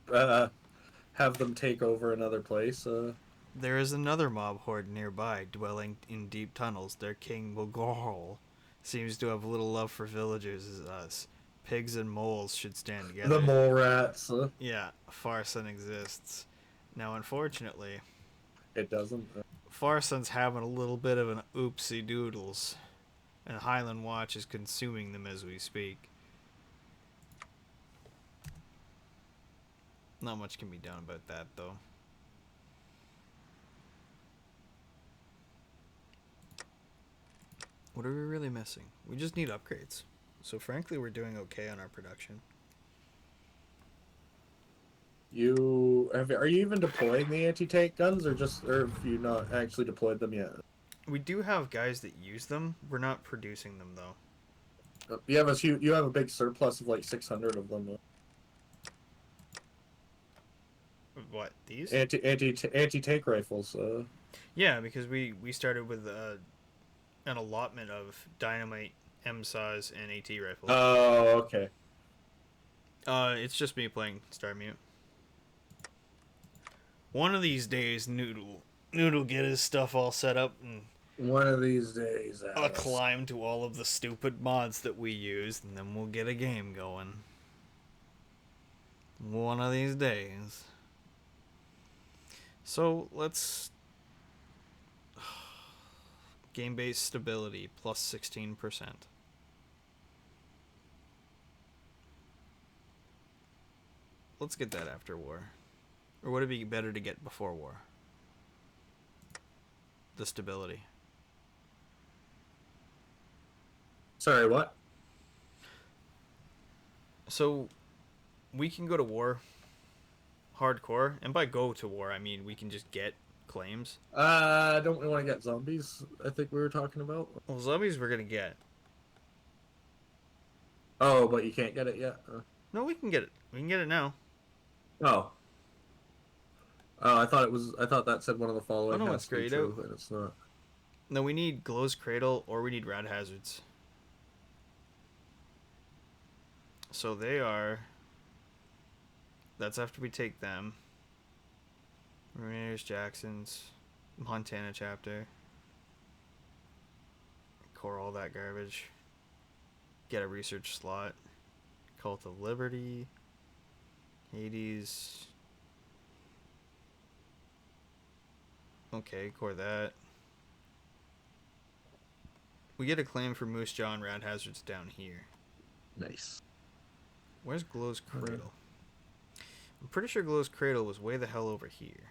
have them take over another place, There is another mob horde nearby, dwelling in deep tunnels. Their king, Mogorl, seems to have little love for villagers as us. Pigs and moles should stand together. The mole rats. Yeah, Farson exists. Now, unfortunately, It doesn't. Farson's having a little bit of an oopsie doodles, and Highland Watch is consuming them as we speak. Not much can be done about that, though. What are we really missing? We just need upgrades. So frankly, we're doing okay on our production. Are you even deploying the anti-tank guns, or have you not actually deployed them yet? We do have guys that use them. We're not producing them, though. You have a big surplus of like 600 of them. What, these? Anti tank rifles. Yeah, because we started with an allotment of dynamite, MSAWs, and AT rifles. Oh, okay. It's just me playing Star Mute. One of these days, Nood'll get his stuff all set up, and One of these days, I'll Alice. climb to all of the stupid mods that we use, and then we'll get a game going. One of these days. So, let's... Game-based stability, plus 16%. Let's get that after war. Or would it be better to get before war? The stability. Sorry, what? So, we can go to war hardcore, and by go to war, I mean we can just get claims. Don't we want to get zombies? I think we were talking about. Well, zombies we're gonna get. Oh, but you can't get it yet. No, we can get it. We can get it now. Oh. Oh, I thought it was. I thought that said one of the following. Oh, no, has it's to be grayed true, out. and it's not. No, we need Glow's Cradle or we need Rad Hazards. So they are. That's after we take them. Rainiers, Jacksons, Montana chapter. Core all that garbage. Get a research slot. Cult of Liberty. Hades. Okay, core that. We get a claim for Moose Jaw and Rad Hazards down here. Nice. Where's Glow's Cradle? I'm pretty sure Glow's Cradle was way the hell over here.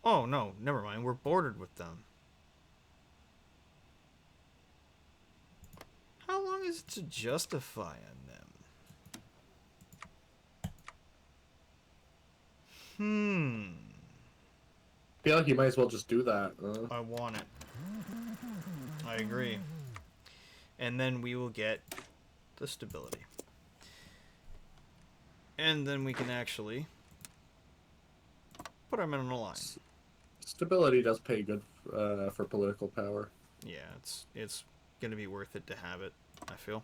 Oh, no, never mind. We're bordered with them. How long is it to justify on them? Feel like you might as well just do that. I want it. I agree. And then we will get the stability. And then we can actually put our men on a line. Stability does pay good for political power. Yeah, it's gonna be worth it to have it, I feel.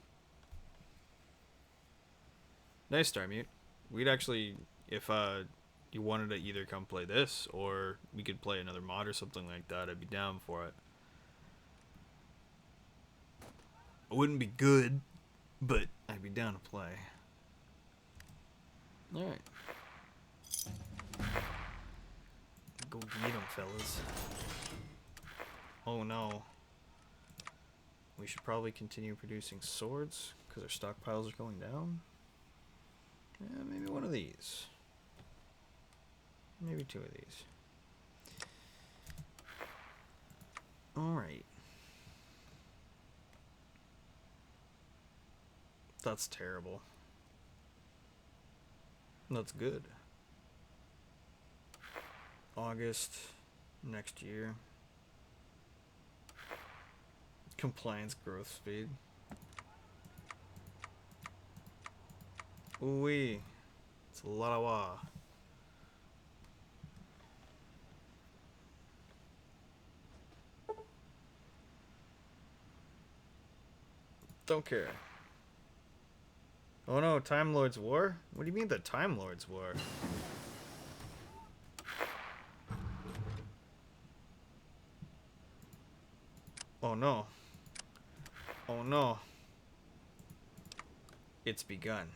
Nice, Star Mute. We'd actually, if you wanted to either come play this or we could play another mod or something like that, I'd be down for it. It wouldn't be good, but I'd be down to play. Alright. Go get 'em, fellas. Oh no. We should probably continue producing swords, because our stockpiles are going down. Yeah, maybe one of these. Maybe two of these. Alright. That's terrible. That's good. August next year. Compliance growth speed. Ooh-wee. It's a lot of wah. Don't care. Oh no, Time Lord's War? What do you mean the Time Lord's War? Oh no. Oh no. It's begun.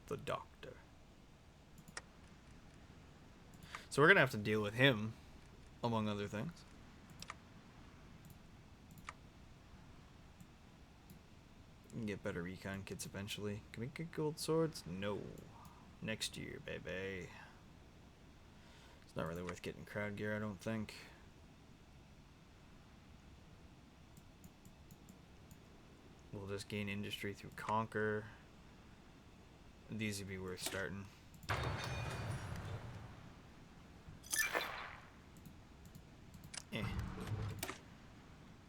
The Doctor. So we're gonna have to deal with him, among other things. We can get better recon kits eventually. Can we get gold swords? No. Next year, baby. It's not really worth getting crowd gear, I don't think. We'll just gain industry through Conquer. These would be worth starting.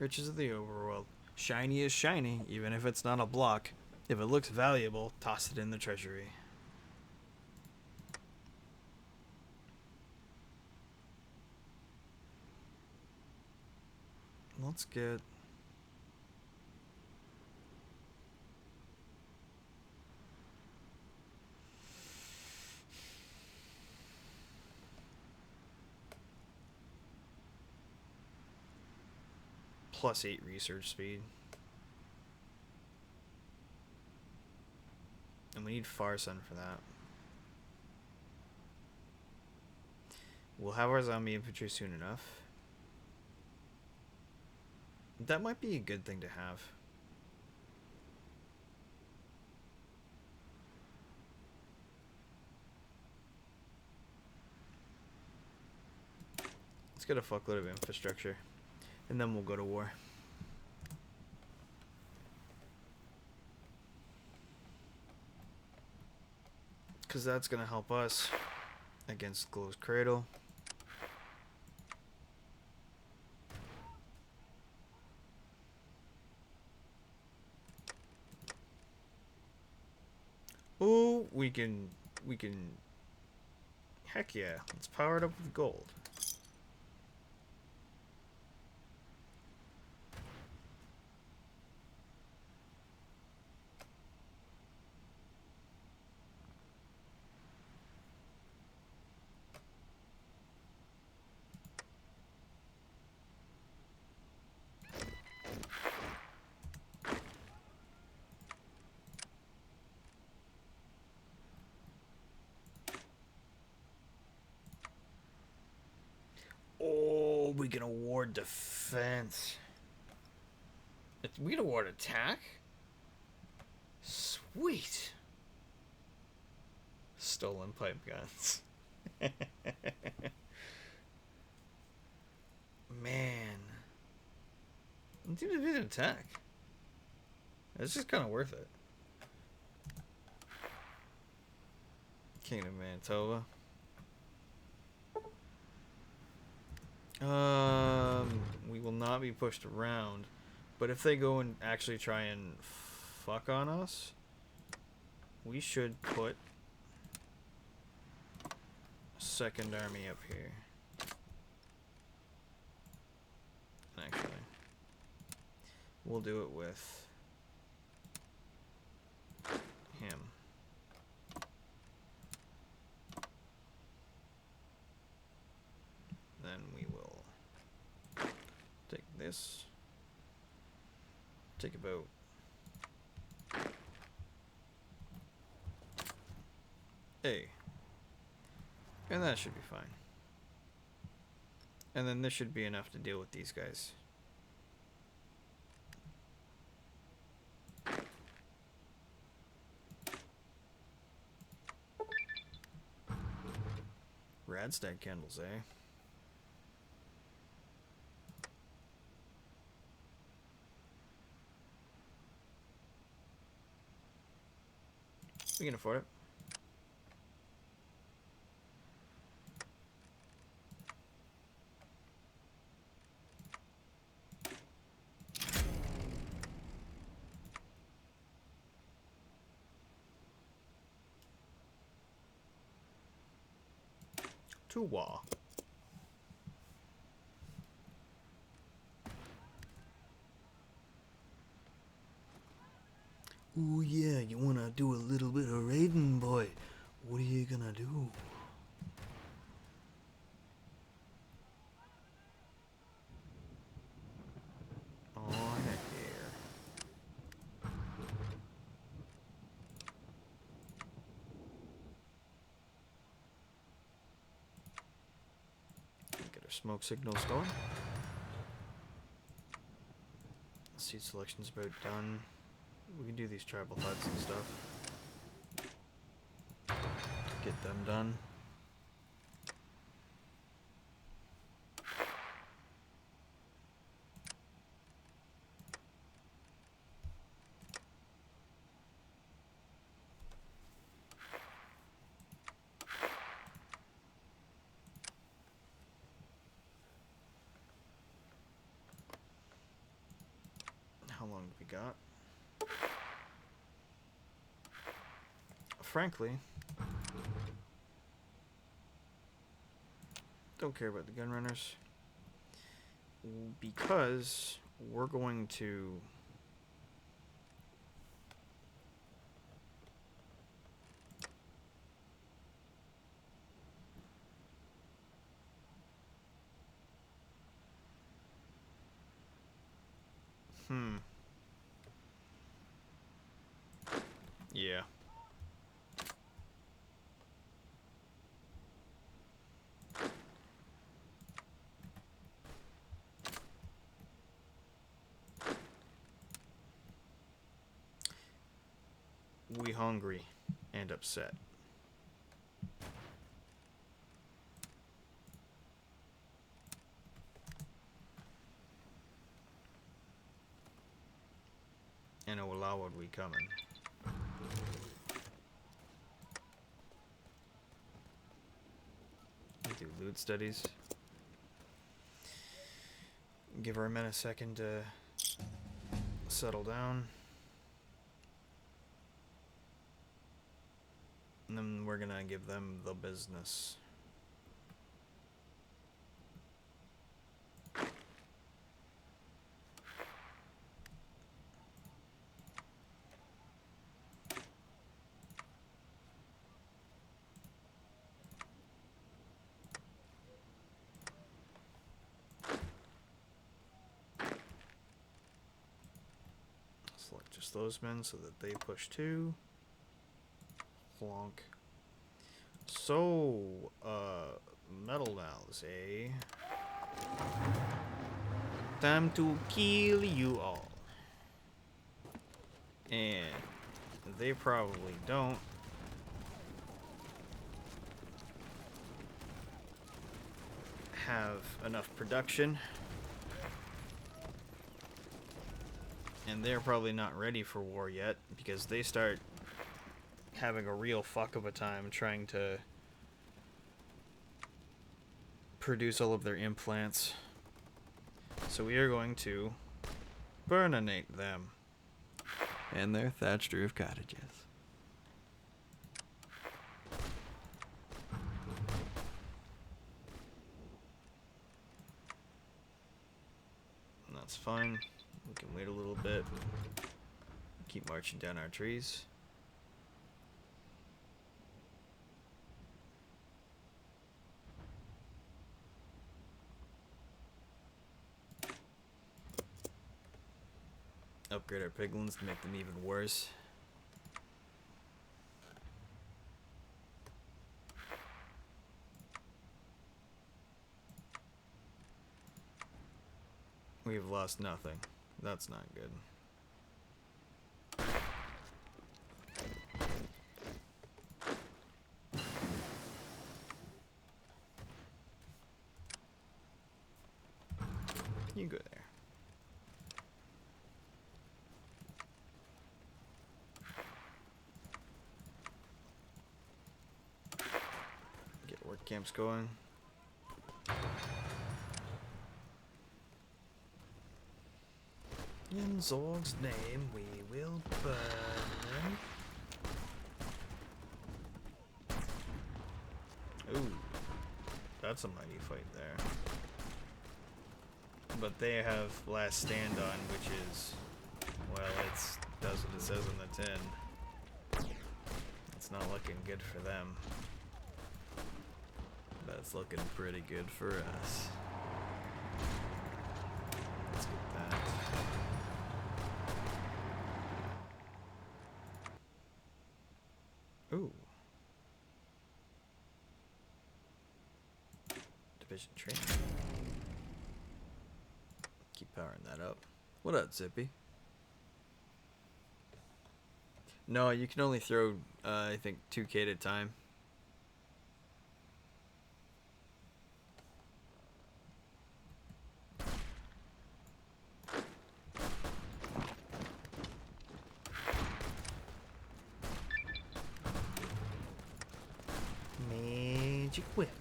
Riches of the overworld. Shiny is shiny, even if it's not a block. If it looks valuable, toss it in the treasury. Let's get... +8 research speed. And we need Farsun for that. We'll have our zombie infantry soon enough. That might be a good thing to have. Let's get a fuckload of infrastructure. And then we'll go to war. Because that's going to help us against Glow's Cradle. Oh, we can, heck yeah, let's power it up with gold. Oh, we can award defense. We can award attack? Sweet. Stolen pipe guns. Man. Let's do an attack. It's just kind of worth it. Kingdom Manitoba. We will not be pushed around, but if they go and actually try and fuck on us, we should put a second army up here. Actually, we'll do it with him. Then we will take this, take about A, and that should be fine. And then this should be enough to deal with these guys. Radstag candles, eh? We can afford it. To war. Ooh yeah, you wanna do a little bit of raiding, boy? What are you gonna do? Oh heck yeah. Get our smoke signals going. Seed selection's about done. We can do these tribal huts and stuff. Get them done. long have we got? Frankly, don't care about the gun runners because we're going to yeah. We hungry and upset. And OWB we coming. Do loot studies. Give our men a second to settle down. And then we're gonna give them the business. Select just those men so that they push two. Flonk. So, metal valves, eh? Time to kill you all. And they probably don't. Have enough production. And they're probably not ready for war yet because they start having a real fuck of a time trying to produce all of their implants. So we are going to burninate them and their thatched roof cottages. And that's fine. We can wait a little bit. Keep marching down our trees. Upgrade our piglins to make them even worse. We've lost nothing. That's not good. You go there. Get work camps going. In Zorg's name, we will burn. Ooh, that's a mighty fight there. But they have last stand on, which is, well, it does what it says on the tin. It's not looking good for them. But it's looking pretty good for us. Let's get that. Ooh. Division training. Keep powering that up. What up, Zippy? No, you can only throw, I think, 2K at a time. Magic weapons.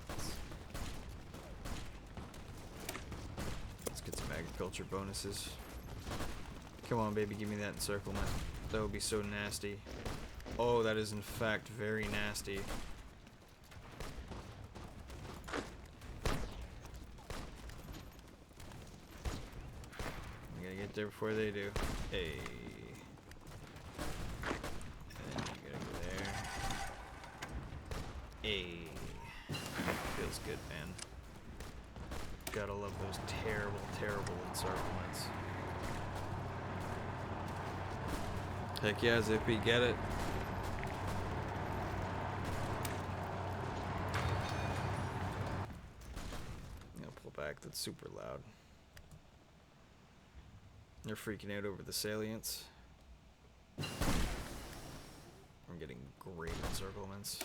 Let's get some agriculture bonuses. Come on, baby, give me that encirclement. That would be so nasty. Oh, that is in fact very nasty. I gotta get there before they do. Hey. And then you gotta go there. Hey. Feels good, man. Gotta love those terrible, terrible encirclements. Heck yeah, Zippy, get it. I'm gonna pull back, that's super loud. They're freaking out over the salients. I'm getting great encirclements.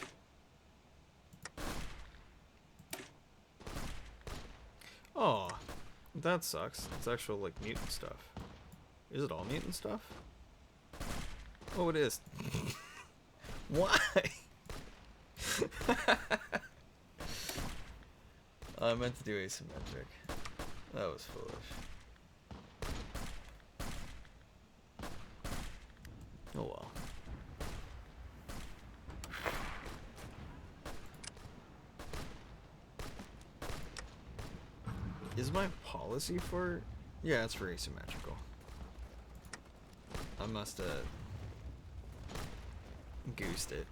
Oh, that sucks. It's actual, like, mutant stuff. Is it all mutant stuff? Oh, it is. Why? Oh, I meant to do asymmetric. That was foolish. Oh well. Is my policy for... Yeah, it's for asymmetrical. I must have goosed it.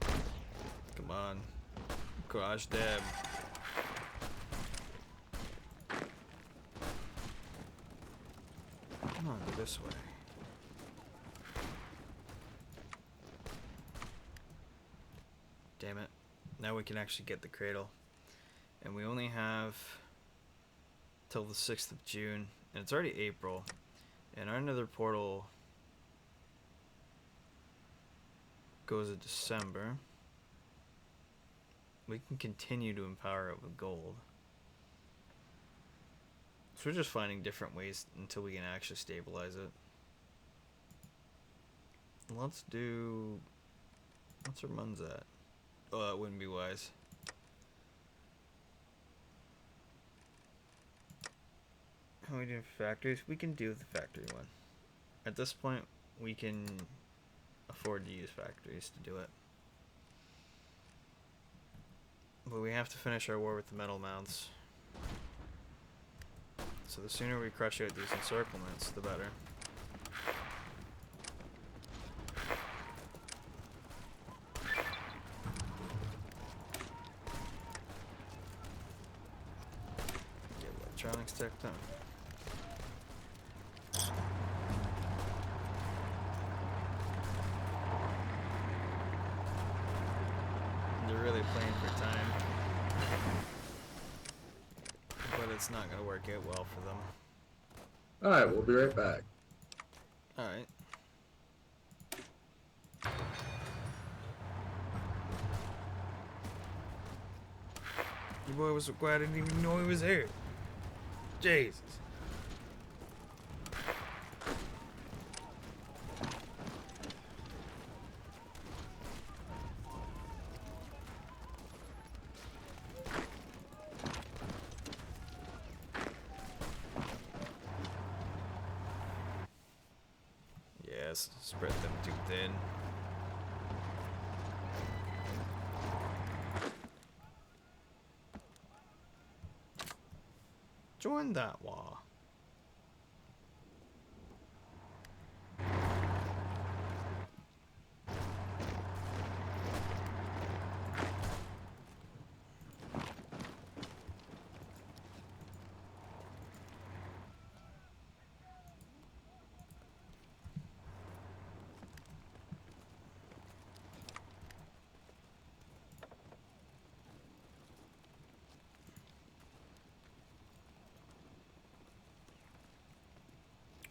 Come on. Gosh, Deb. Come on, go this way. Damn it. Now we can actually get the cradle. And we only have till the 6th of June. And it's already April. And our nether portal goes to December. We can continue to empower it with gold. So we're just finding different ways until we can actually stabilize it. Let's do... What's our muns at? Oh, that wouldn't be wise. How are we doing for factories? We can do the factory one. At this point, we can afford to use factories to do it. But we have to finish our war with the metal mounts. So the sooner we crush out these encirclements, the better. Get electronics tech done. They're really playing for time. But it's not going to work out well for them. Alright, we'll be right back. Alright. Your boy was so quiet, I didn't even know he was here. Jesus. Yes, spread them too thin. Join that wall.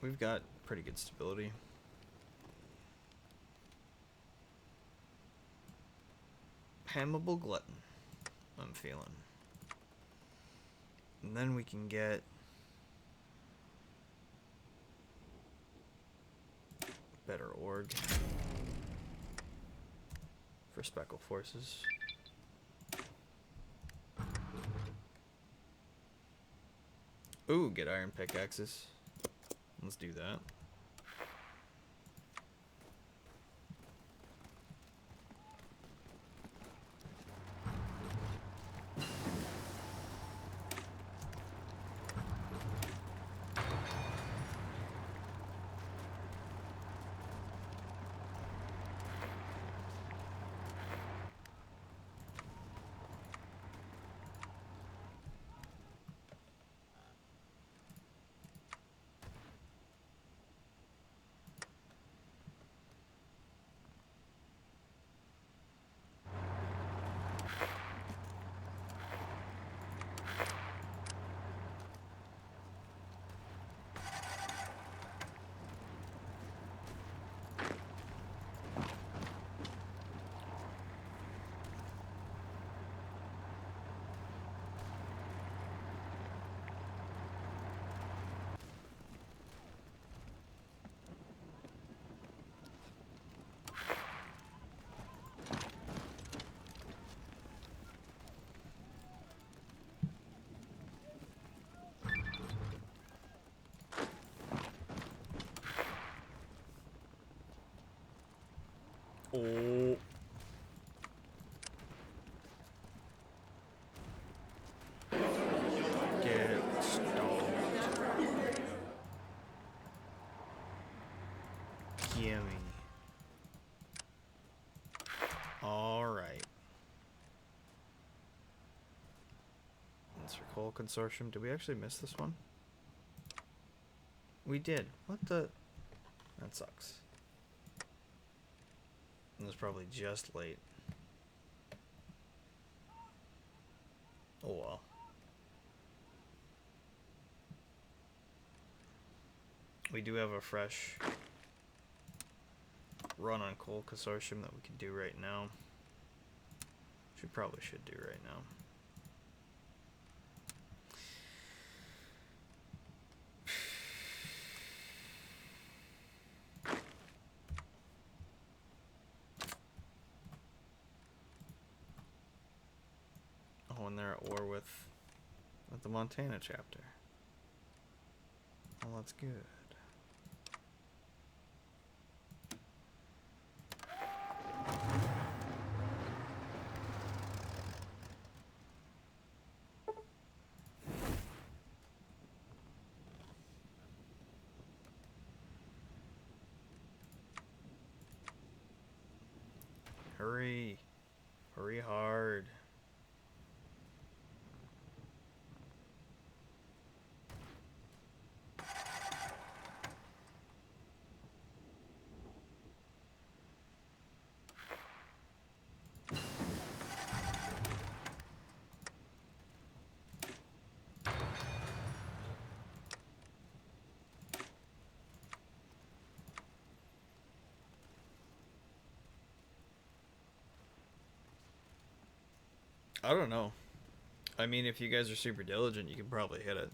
We've got pretty good stability. Hammable glutton, I'm feeling. And then we can get better org for speckle forces. Ooh, get iron pickaxes. Let's do that. Oh. Get stalled. Gimme. Alright. That's for Coal Consortium. Did we actually miss this one? We did. What the? That sucks. It was probably just late. Oh well. We do have a fresh run on Coal Consortium that we can do right now. Which we probably should do right now. Oh, and they're at war with the Montana chapter. Well, that's good. Hurry. Hurry hard. I don't know. I mean, if you guys are super diligent, you can probably hit it.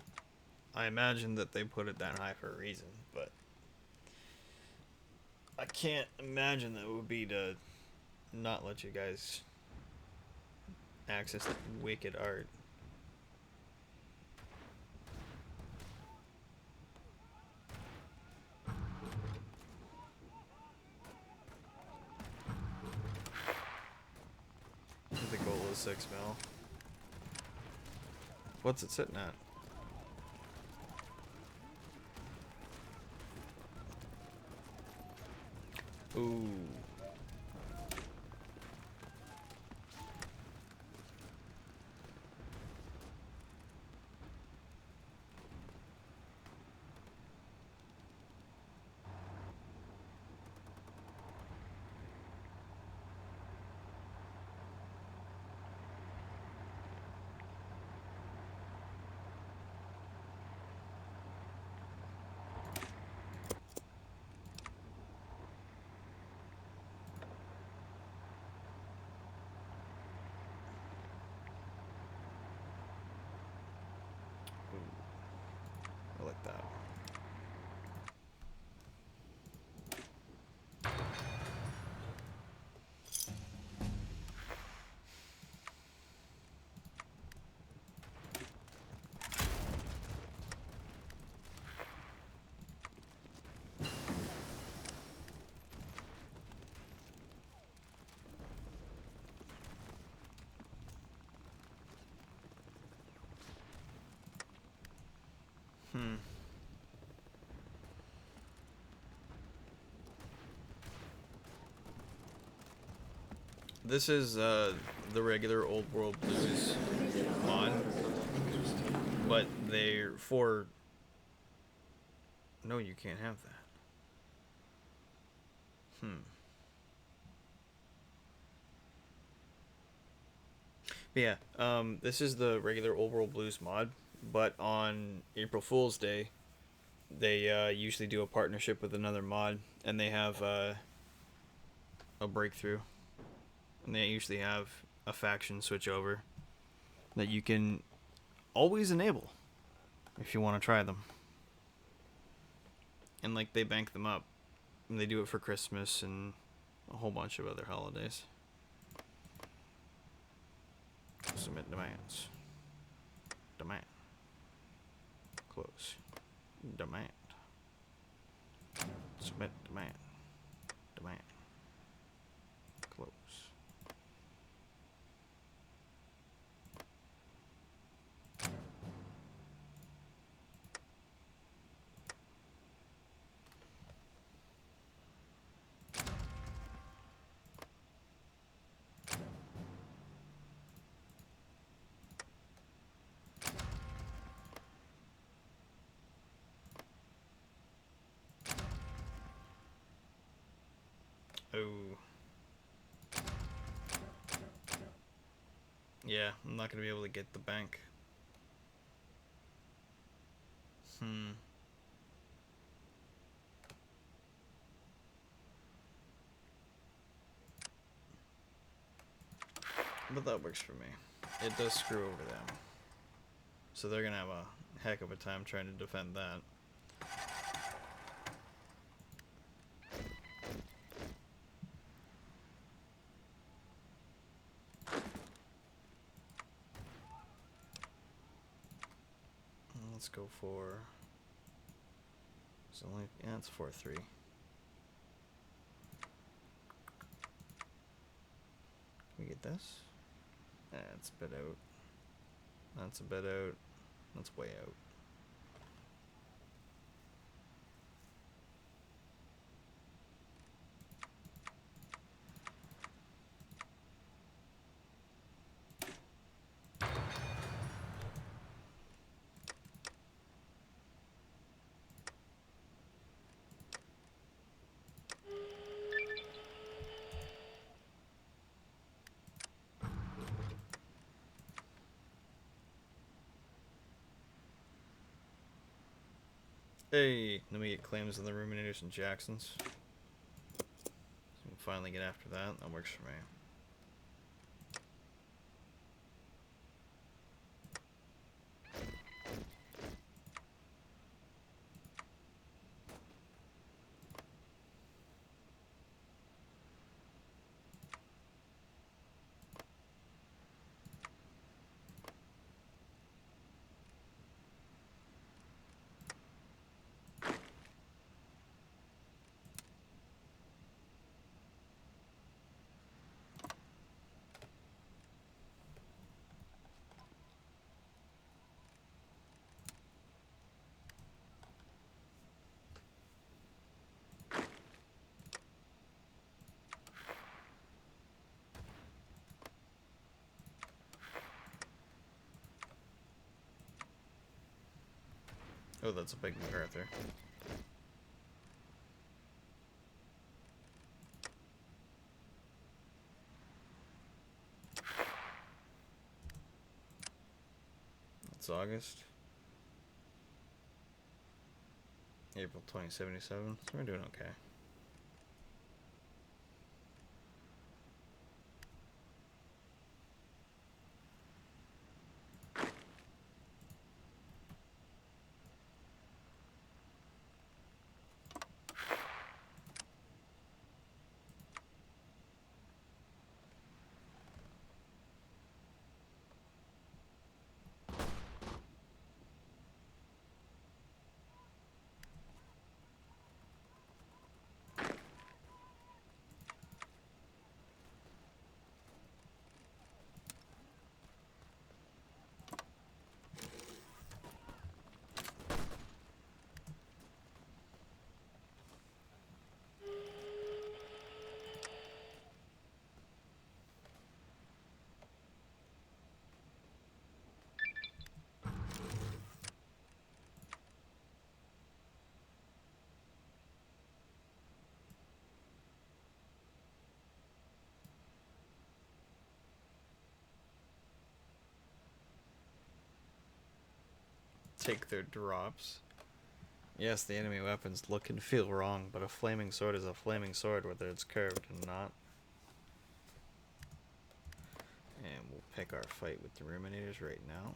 I imagine that they put it that high for a reason, but I can't imagine that it would be to not let you guys access the wicked art. The goal is 6 mil. What's it sitting at? Ooh. I like that. Hmm. This is the regular Old World Blues mod, but they're for... No, you can't have that. But yeah, this is the regular Old World Blues mod, but on April Fool's Day, they usually do a partnership with another mod, and they have a breakthrough. And they usually have a faction switch over that you can always enable if you want to try them. And like they bank them up, and they do it for Christmas and a whole bunch of other holidays. Submit demands. Demand. Close. Demand. Submit demand. Demand. Close. Oh. Yeah, I'm not gonna be able to get the bank. But that works for me. It does screw over them. So they're gonna have a heck of a time trying to defend that. Let's go for... It's only... Yeah, it's 4-3. Can we get this? That's a bit out. That's a bit out. That's way out. Hey, let me get claims on the Ruminators and Jacksons. So we can finally get after that. That works for me. Oh, that's a big MacArthur. It's August. April 2077. So we're doing okay. take their drops. Yes, the enemy weapons look and feel wrong, but a flaming sword is a flaming sword, whether it's curved or not. And we'll pick our fight with the Ruminators right now.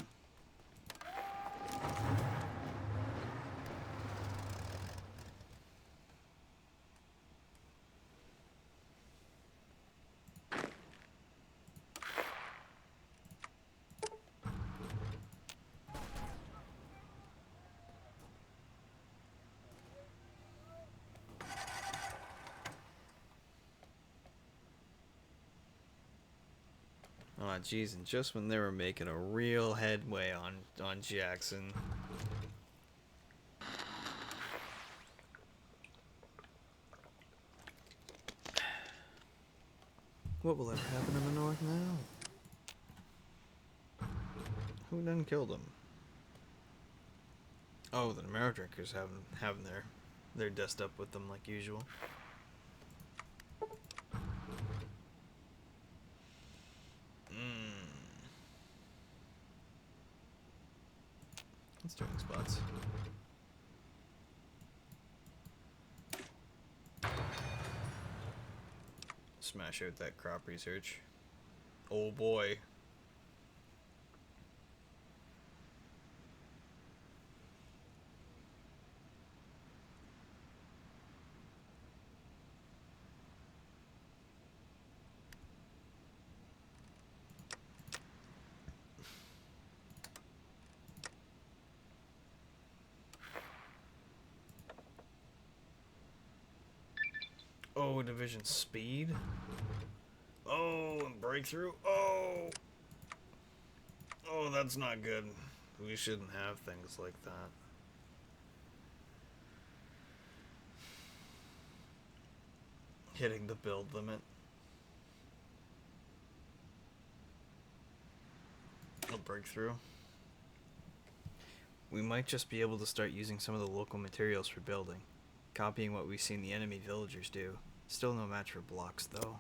Oh, jeez, and just when they were making a real headway on Jackson. What will ever happen in the north now? Who done killed him? Oh, the marrow drinkers having their dust up with them like usual. Let's doing spots. Smash out that crop research. Oh boy. Oh, division speed. Oh, and breakthrough. Oh. Oh, that's not good. We shouldn't have things like that. Hitting the build limit. A breakthrough. We might just be able to start using some of the local materials for building. Copying what we've seen the enemy villagers do. Still no match for blocks, though.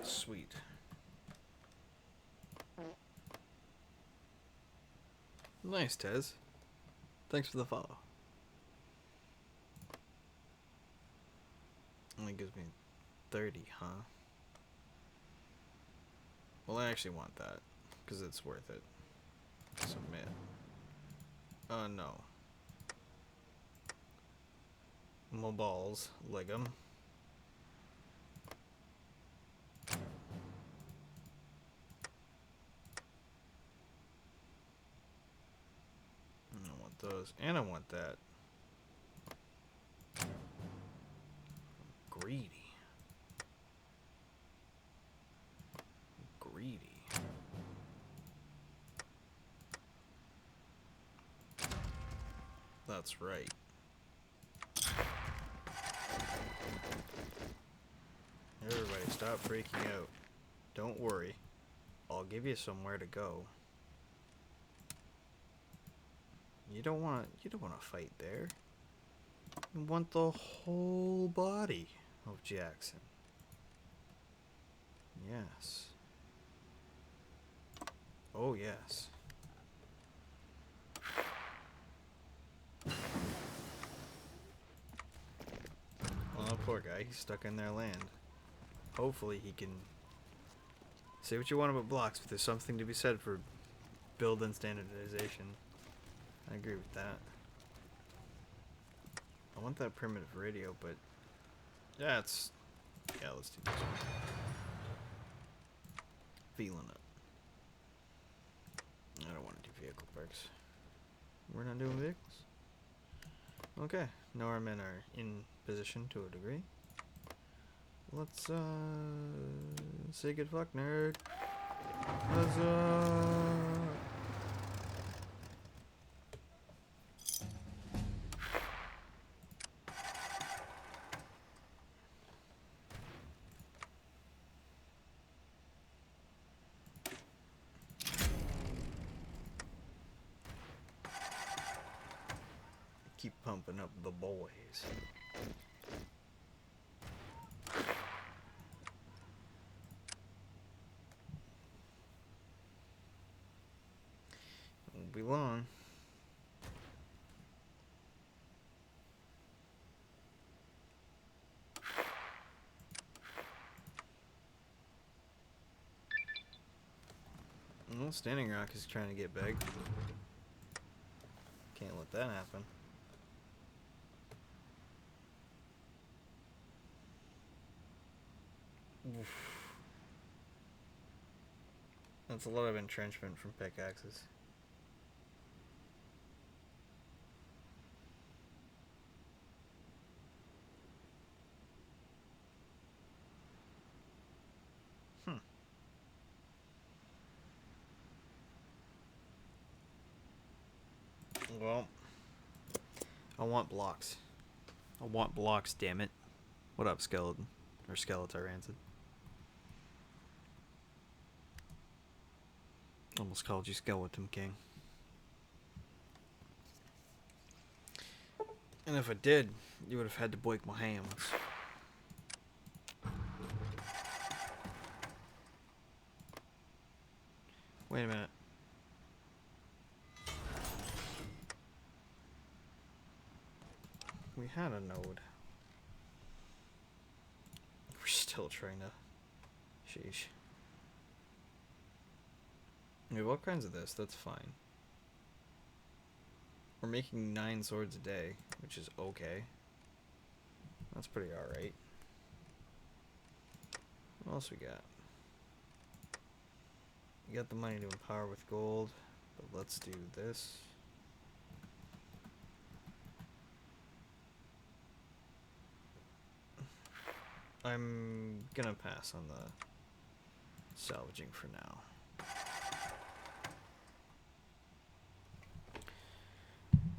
Sweet. Nice, Tez. Thanks for the follow. Only gives me 30, huh? Well, I actually want that, because it's worth it. Submit. No. My balls. Leg 'em. I want those, and I want that. Greedy. Greedy. That's right. Everybody stop freaking out. Don't worry. I'll give you somewhere to go. You don't want to fight there. You want the whole body of Jackson. Yes. Oh, yes. Well, that poor guy, he's stuck in their land. Hopefully he can... Say what you want about blocks, but there's something to be said for build-in standardization. I agree with that. I want that primitive radio, but... Yeah, let's do this one. Feeling it. I don't want to do vehicle perks. We're not doing vehicles? Okay, now our men are in position to a degree. Let's, say good fuck, nerd. Huzzah! keep pumping up the boys. Won't be long. Well, Standing Rock is trying to get big. Can't let that happen. Oof. That's a lot of entrenchment from pickaxes. Well, I want blocks. I want blocks, damn it. What up, skeleton? Or Skeletor answered. Almost called you Skeleton King. And if I did, you would have had to break my hands. Wait a minute. We had a node. We're still trying to... Sheesh. We have all kinds of this, that's fine. We're making 9 swords a day, which is okay. That's pretty alright. What else we got? We got the money to empower with gold, but let's do this. I'm gonna pass on the salvaging for now.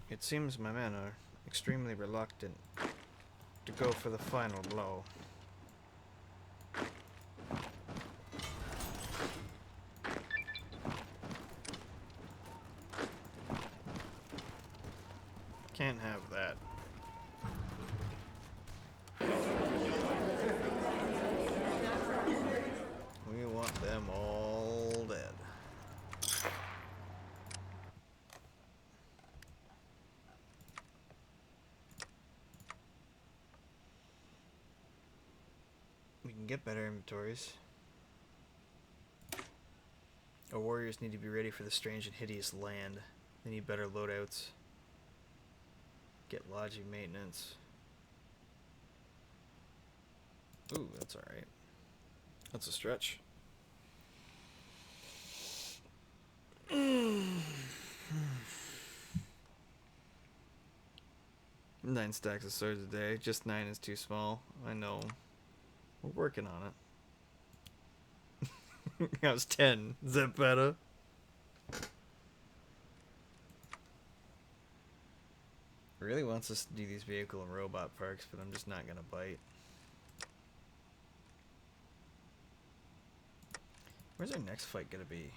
It seems my men are extremely reluctant to go for the final blow. Can't have that. We want them all dead. We can get better inventories. Our warriors need to be ready for the strange and hideous land. They need better loadouts. Get lodging maintenance. Ooh, that's alright. That's a stretch. 9 stacks of swords a day. Just 9 is too small. I know. We're working on it. How's 10? Is that better? Really wants us to do these vehicle and robot parks, but I'm just not gonna bite. Where's our next fight gonna be?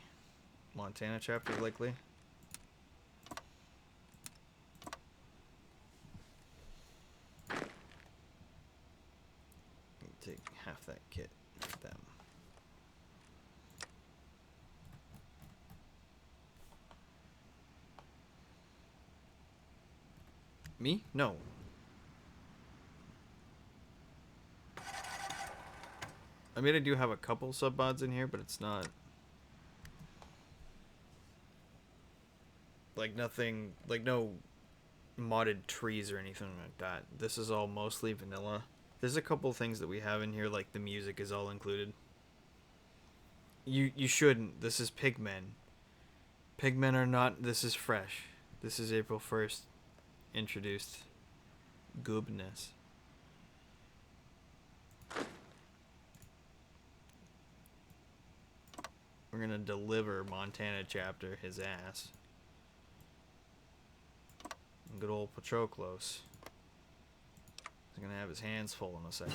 Montana chapter, likely. Take half that kit for them. Me? No. I mean, I do have a couple sub-mods in here, but it's not... like, nothing... like, no modded trees or anything like that. This is all mostly vanilla. There's a couple things that we have in here, like the music is all included. You shouldn't. This is Pigmen. Pigmen are not... this is fresh. This is April 1st. Introduced goodness. We're gonna deliver Montana chapter his ass. And good old Patroclus. He's gonna have his hands full in a second.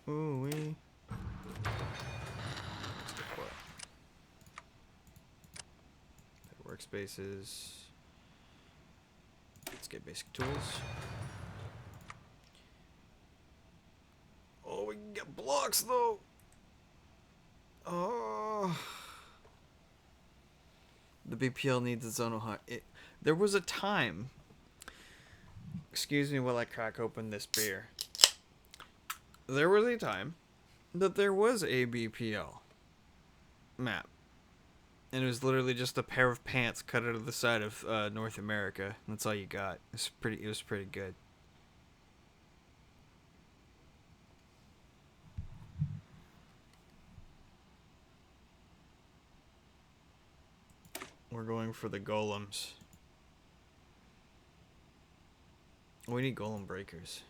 Ooh wee. spaces. Let's get basic tools. Oh, we can get blocks though. Oh, the BPL needs its own hot. There was a time. Excuse me while I crack open this beer. There was a time that there was a BPL map, and it was literally just a pair of pants cut out of the side of North America. That's all you got. It was pretty good. We're going for the golems. We need golem breakers.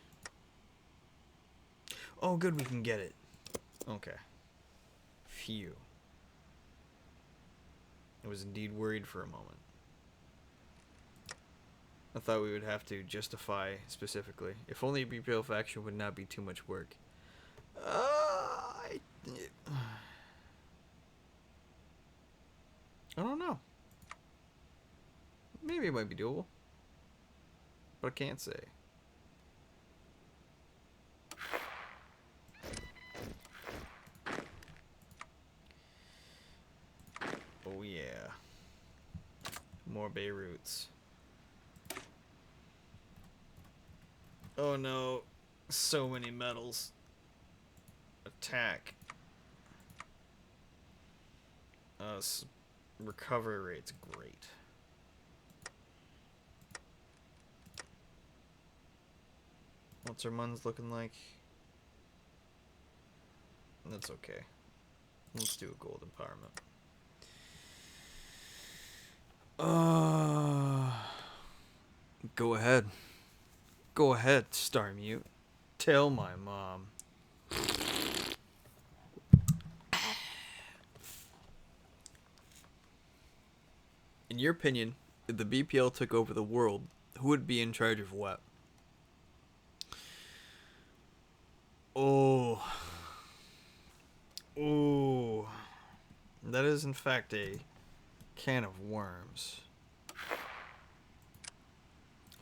Oh, good, we can get it. Okay. Phew. I was indeed worried for a moment. I thought we would have to justify specifically. If only a BPL faction would not be too much work. I don't know. Maybe it might be doable. But I can't say. Oh yeah. More Beiruts. Oh no. So many metals. Attack. Recovery rate's great. What's our muns looking like? That's okay. Let's do a gold empowerment. Go ahead. Go ahead, Starmute. Tell my mom. In your opinion, if the BPL took over the world, who would be in charge of what? Oh. Oh. That is in fact a can of worms.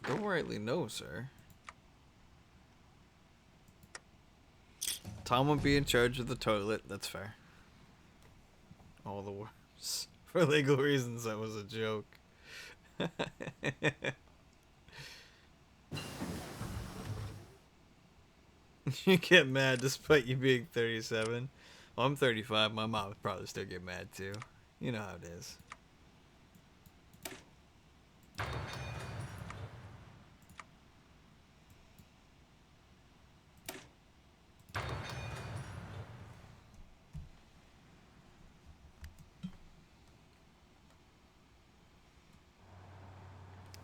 Don't rightly know, sir. Tom would be in charge of the toilet. That's fair. All the worms. For legal reasons, that was a joke. You get mad despite you being 37. Well, I'm 35. My mom would probably still get mad too. You know how it is.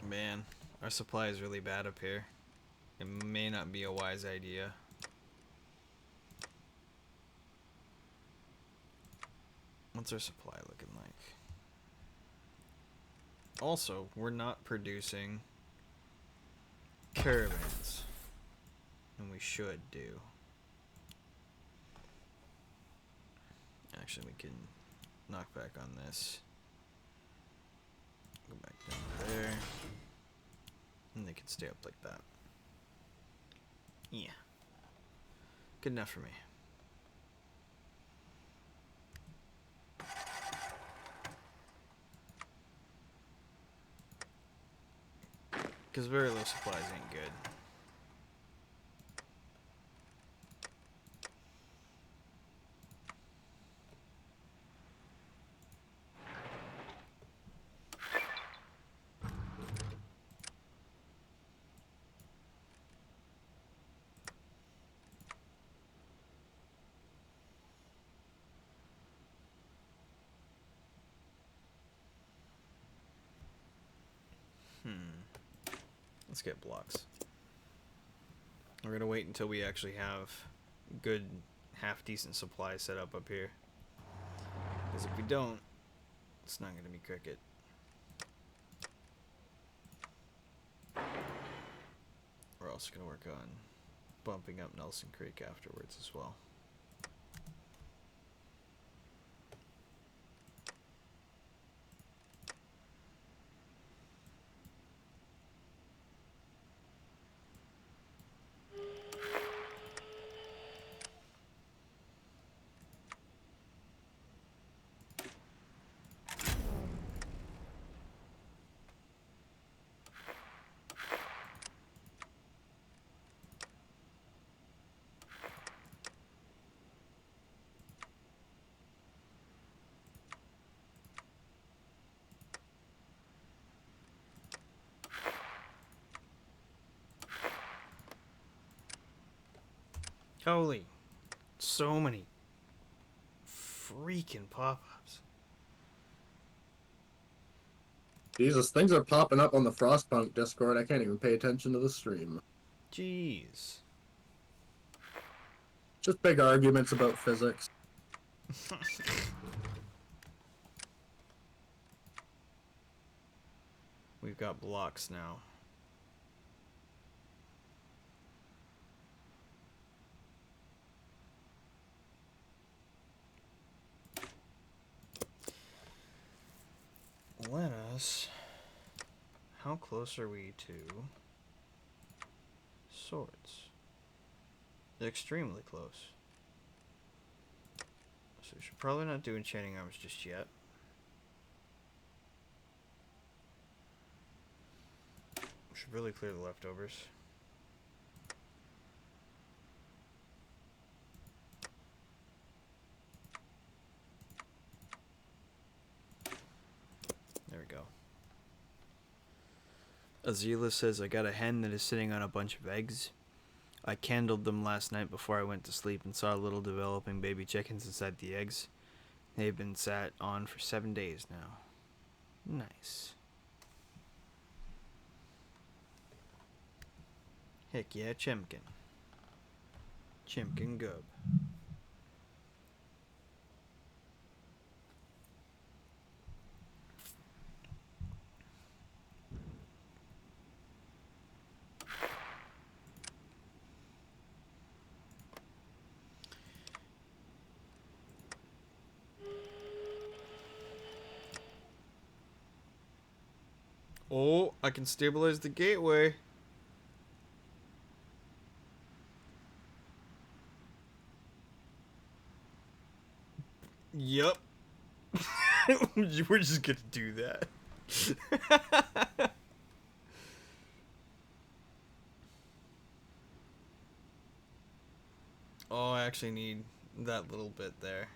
Man, our supply is really bad up here. It may not be a wise idea. What's our supply looking like? Also, we're not producing caravans. And we should do. Actually, we can knock back on this. Go back down there. And they can stay up like that. Yeah. Good enough for me. Because very low supplies ain't good. Let's get blocks. We're gonna wait until we actually have good, half-decent supply set up here. Because if we don't, it's not gonna be cricket. We're also gonna work on bumping up Nelson Creek afterwards as well. Holy, so many freaking pop-ups. Jesus, things are popping up on the Frostpunk Discord. I can't even pay attention to the stream. Jeez. Just big arguments about physics. We've got blocks now. Let us... How close are we to swords? Extremely close. So we should probably not do enchanting arms just yet. We should really clear the leftovers. There we go. Azila says, I got a hen that is sitting on a bunch of eggs. I candled them last night before I went to sleep and saw little developing baby chickens inside the eggs. They've been sat on for 7 days now. Nice. Heck yeah, Chimkin. Chimkin Gub. Oh, I can stabilize the gateway. Yup. We're just gonna do that. Oh, I actually need that little bit there.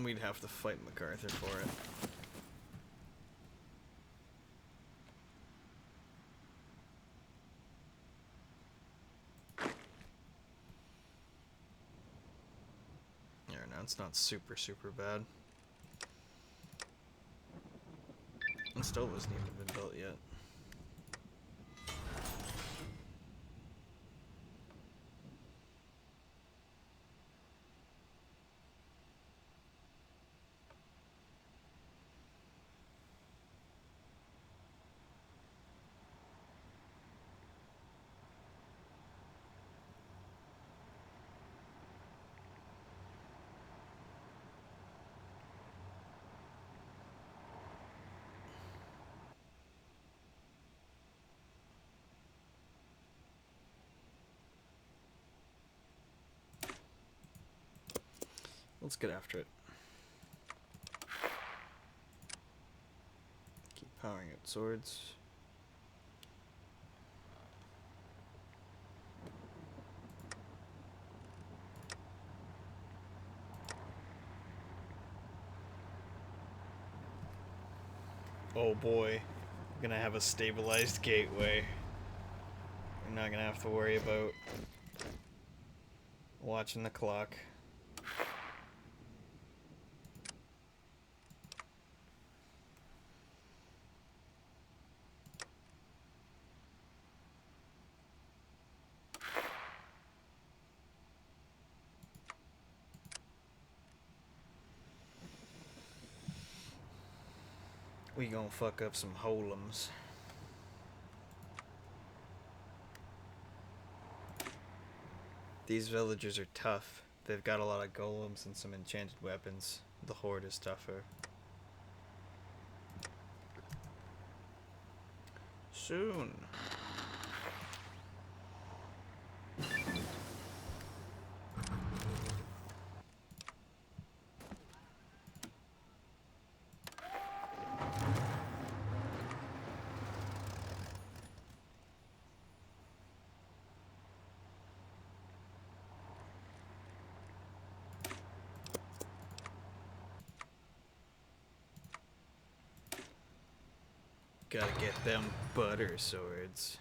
We'd have to fight MacArthur for it. Yeah, no, it's not super bad. And stove hasn't even been built yet. Let's get after it. Keep powering out swords. Oh boy, we're gonna have a stabilized gateway. We're not gonna have to worry about watching the clock. We gonna fuck up some holems. These villagers are tough. They've got a lot of golems and some enchanted weapons. The horde is tougher. Soon. Gotta get them butter swords.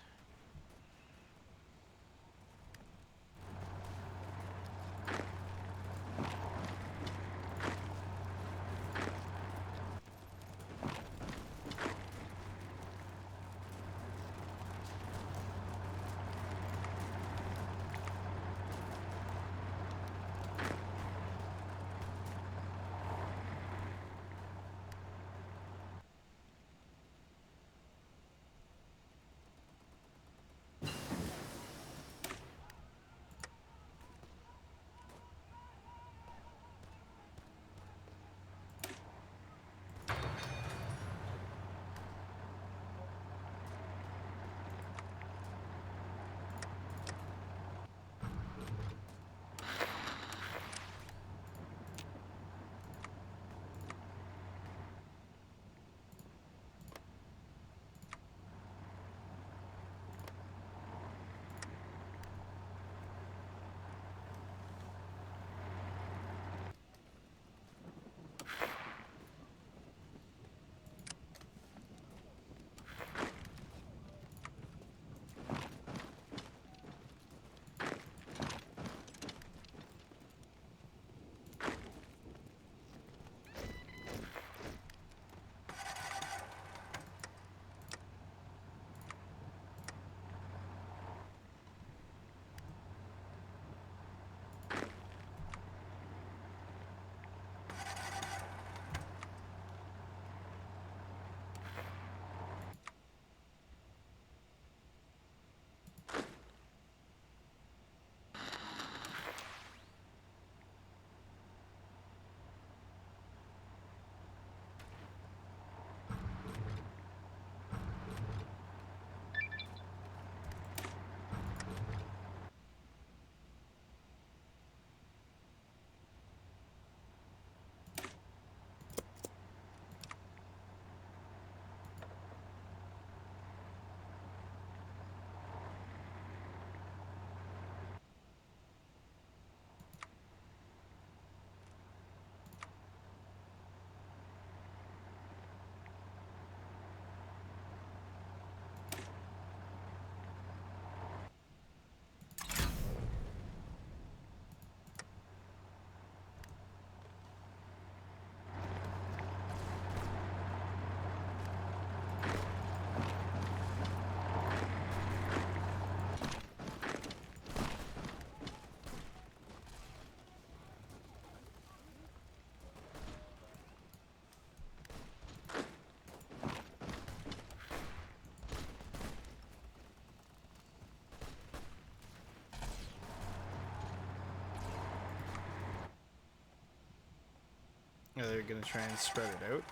Are they gonna try and spread it out?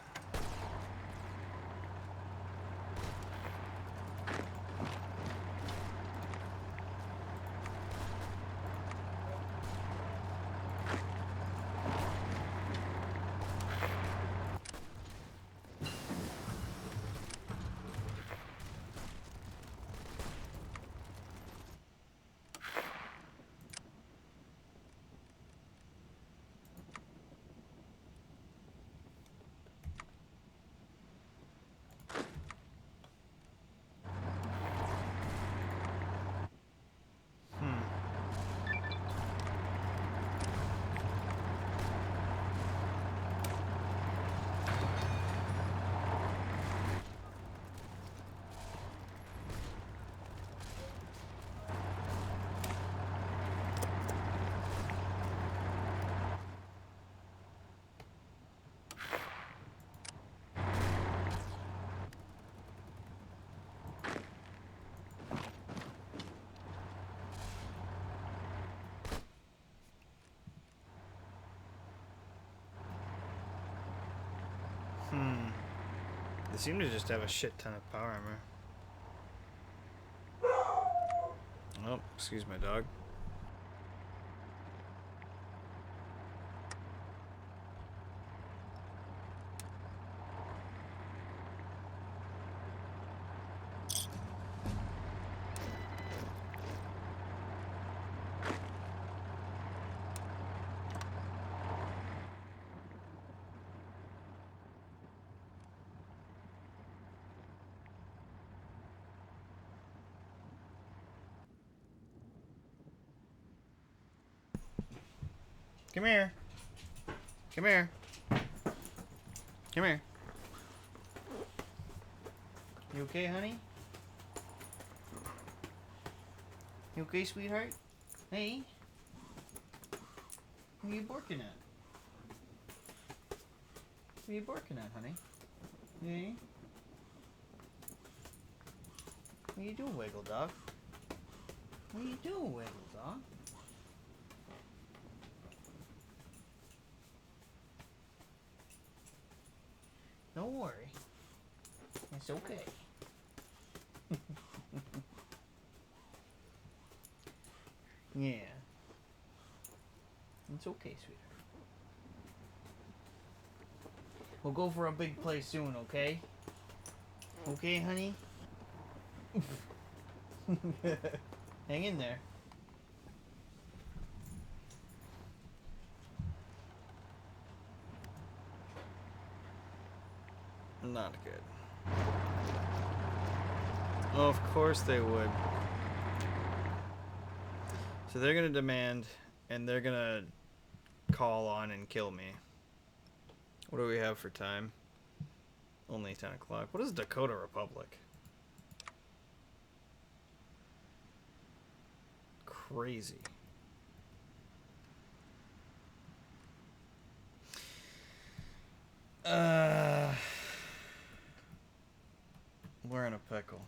They seem to just have a shit ton of power armor. Oh, excuse my dog. Come here. Come here. Come here. You okay, honey? You okay, sweetheart? Hey? What are you barking at? What are you barking at, honey? Hey? What are you doing, Wiggle Dog? What are you doing, Wiggle Dog? Don't worry. It's okay. Yeah. It's okay, sweetheart. We'll go for a big play soon, okay? Okay, honey? Hang in there. Not good. Of course they would. So they're gonna demand, and they're gonna call on and kill me. What do we have for time? Only 10 o'clock. What is Dakota Republic? Crazy. We're in a pickle.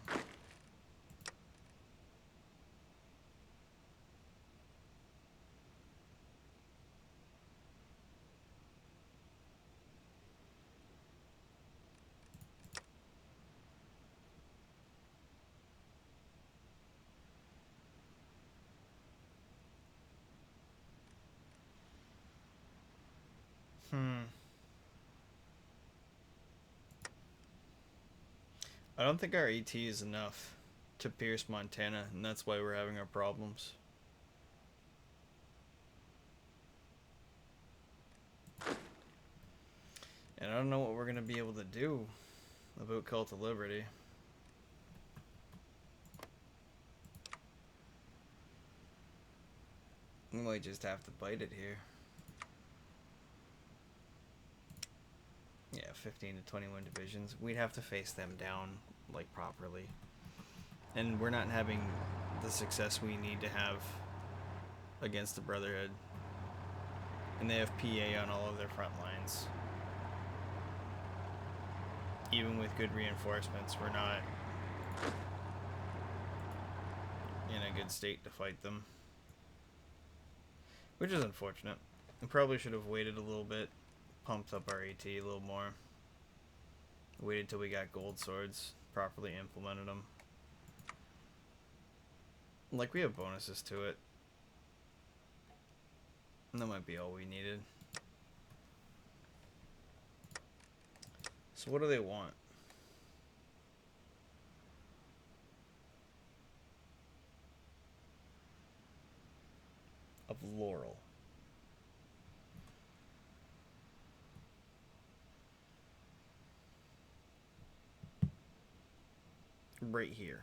I don't think our AT is enough to pierce Montana, and that's why we're having our problems. And I don't know what we're going to be able to do about Cult of Liberty. We might just have to bite it here. Yeah, 15 to 21 divisions. We'd have to face them down, like, properly. And we're not having the success we need to have against the Brotherhood. And they have PA on all of their front lines. Even with good reinforcements, we're not in a good state to fight them. Which is unfortunate. We probably should have waited a little bit, pumped up our AT a little more. Waited till we got gold swords, properly implemented them. Like, we have bonuses to it. And that might be all we needed. So what do they want? Of Laurel. Right here.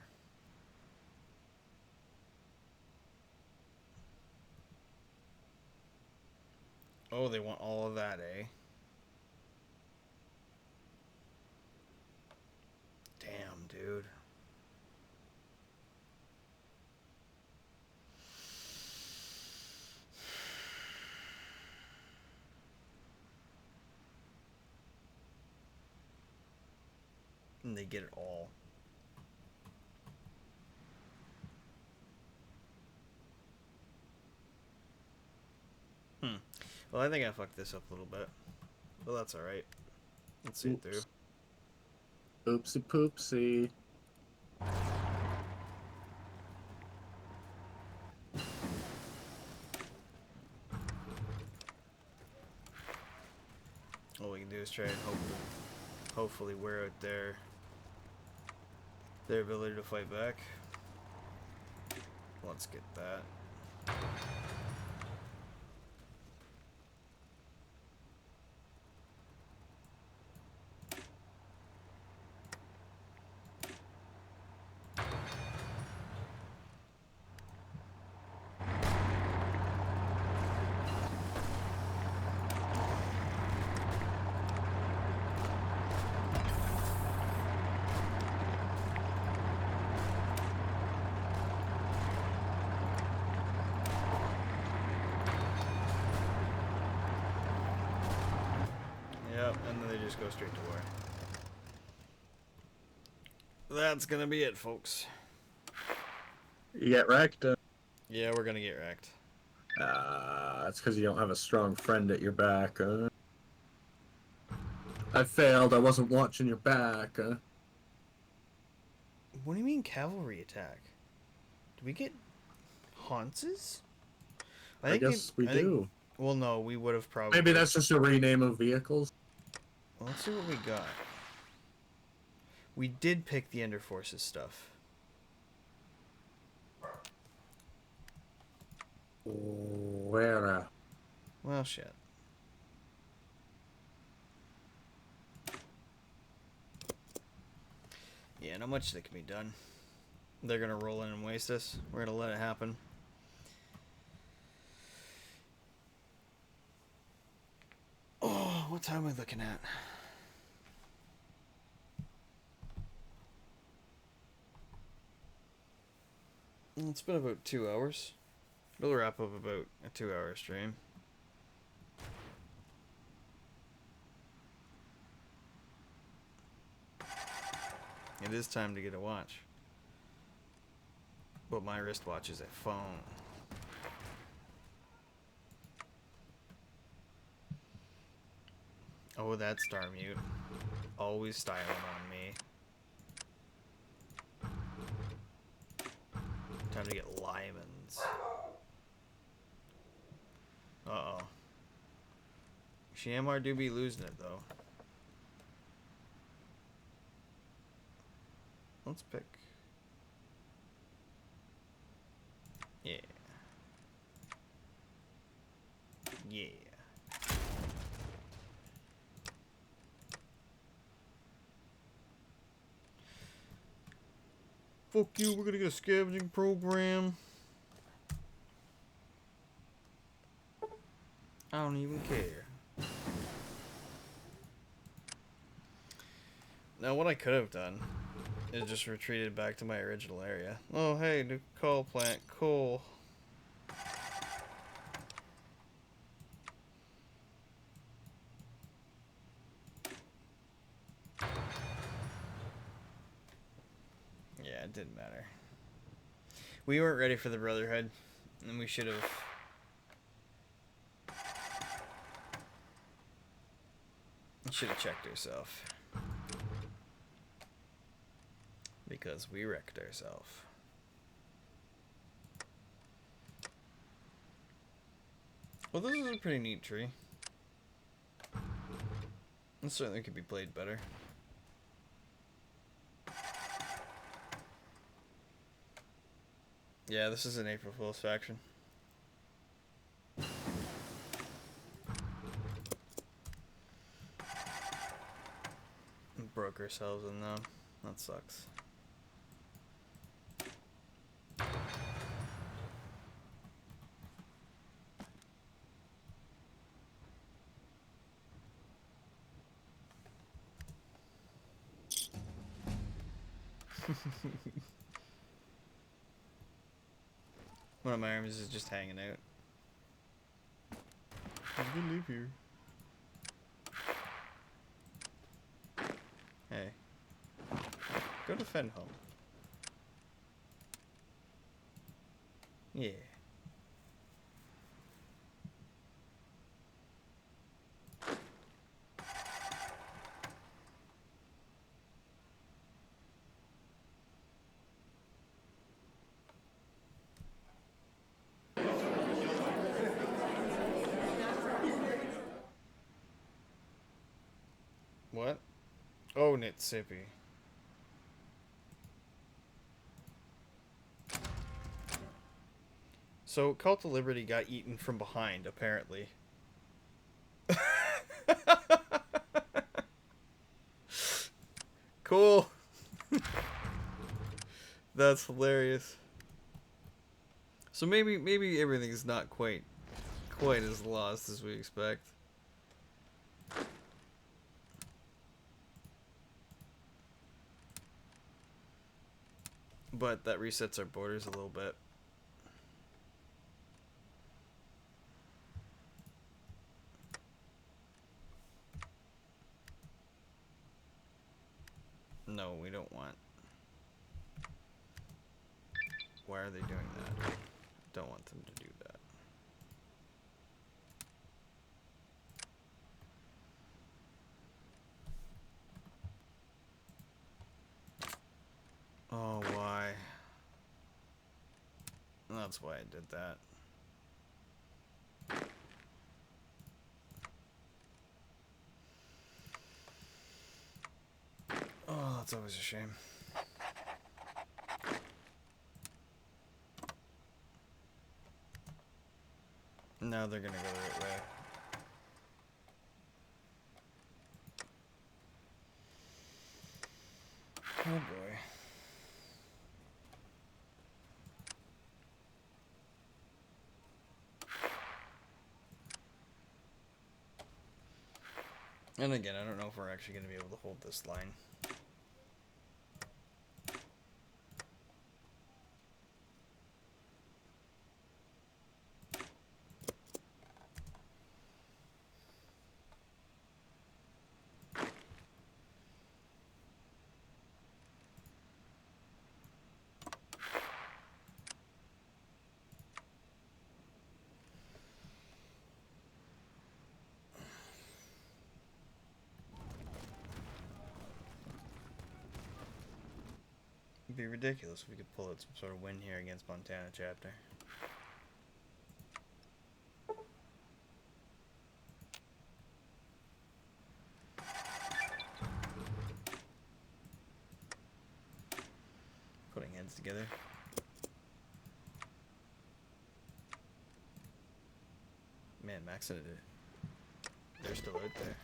Oh, they want all of that, eh? Damn, dude. And they get it all. Well, I think I fucked this up a little bit. Well, that's alright. Let's see it through. Oopsie poopsie. All we can do is try and hopefully wear out their ability to fight back. Let's get that. And then they just go straight to war. That's gonna be it, folks. You get wrecked. Yeah, we're gonna get wrecked. That's because you don't have a strong friend at your back. I failed. I wasn't watching your back. What do you mean cavalry attack? Do we get Haunces? I guess we do. Well, no, we would have probably. Maybe that's just a rename of vehicles. Well, let's see what we got. We did pick the Ender Forces stuff. Where? Well, shit. Yeah, not much that can be done. They're gonna roll in and waste us. We're gonna let it happen. Oh, what time am I looking at? It's been about 2 hours. It'll wrap up about a 2-hour stream. It is time to get a watch. But my wristwatch is a phone. Oh, that's Star Mute. Always styling on me. Time to get limons. Uh-oh. Shamar do be losing it, though. Let's pick. Yeah. Yeah. Fuck you, we're gonna get a scavenging program. I don't even care. Now, what I could have done is just retreated back to my original area. Oh, hey, new coal plant. Cool. Yeah, it didn't matter. We weren't ready for the Brotherhood, and we should have... should have checked ourselves. Because we wrecked ourselves. Well, this is a pretty neat tree. It certainly could be played better. Yeah, this is an April Fool's faction. Broke ourselves in them. That sucks. One of my arms is just hanging out. I'm gonna leave here. Hey. Go defend home. Yeah. What? Oh, Nitsippy. So, Cult of Liberty got eaten from behind, apparently. Cool. That's hilarious. So maybe everything's not quite as lost as we expect. But that resets our borders a little bit. No, we don't want. Why are they doing that? Don't want them to do that. Oh, why? That's why I did that. Oh, that's always a shame. Now they're gonna go the right way. Oh boy. And again, I don't know if we're actually going to be able to hold this line. It'd be ridiculous if we could pull out some sort of win here against Montana chapter. Putting heads together. Man, maxing it. They're still out there.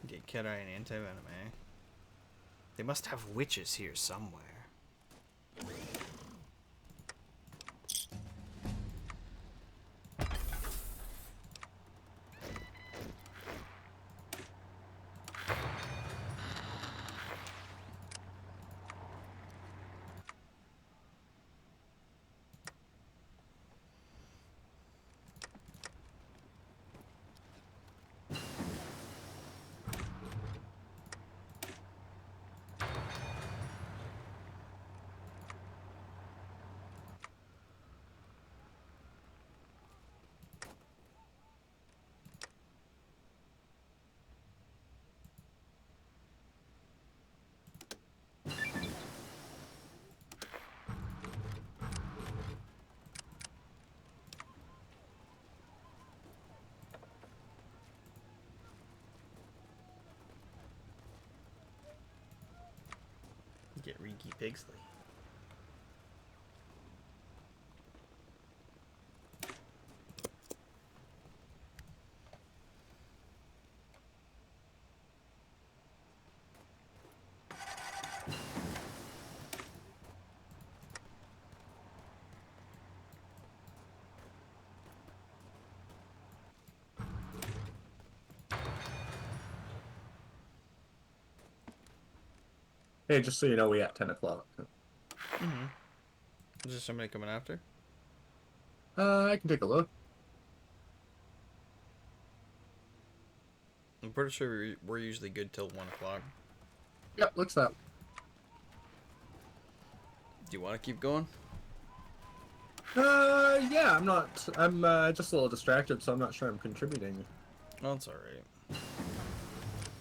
Get Cat Eye and Anti-Venom, eh? They must have witches here somewhere. Get Reeky Pigsley. Hey, just so you know, we at 10 o'clock. Mm-hmm. Is there somebody coming after? I can take a look. I'm pretty sure we're usually good till 1 o'clock. Yep, looks that. Do you want to keep going? Yeah, I'm not. I'm just a little distracted, so I'm not sure I'm contributing. Oh, it's alright.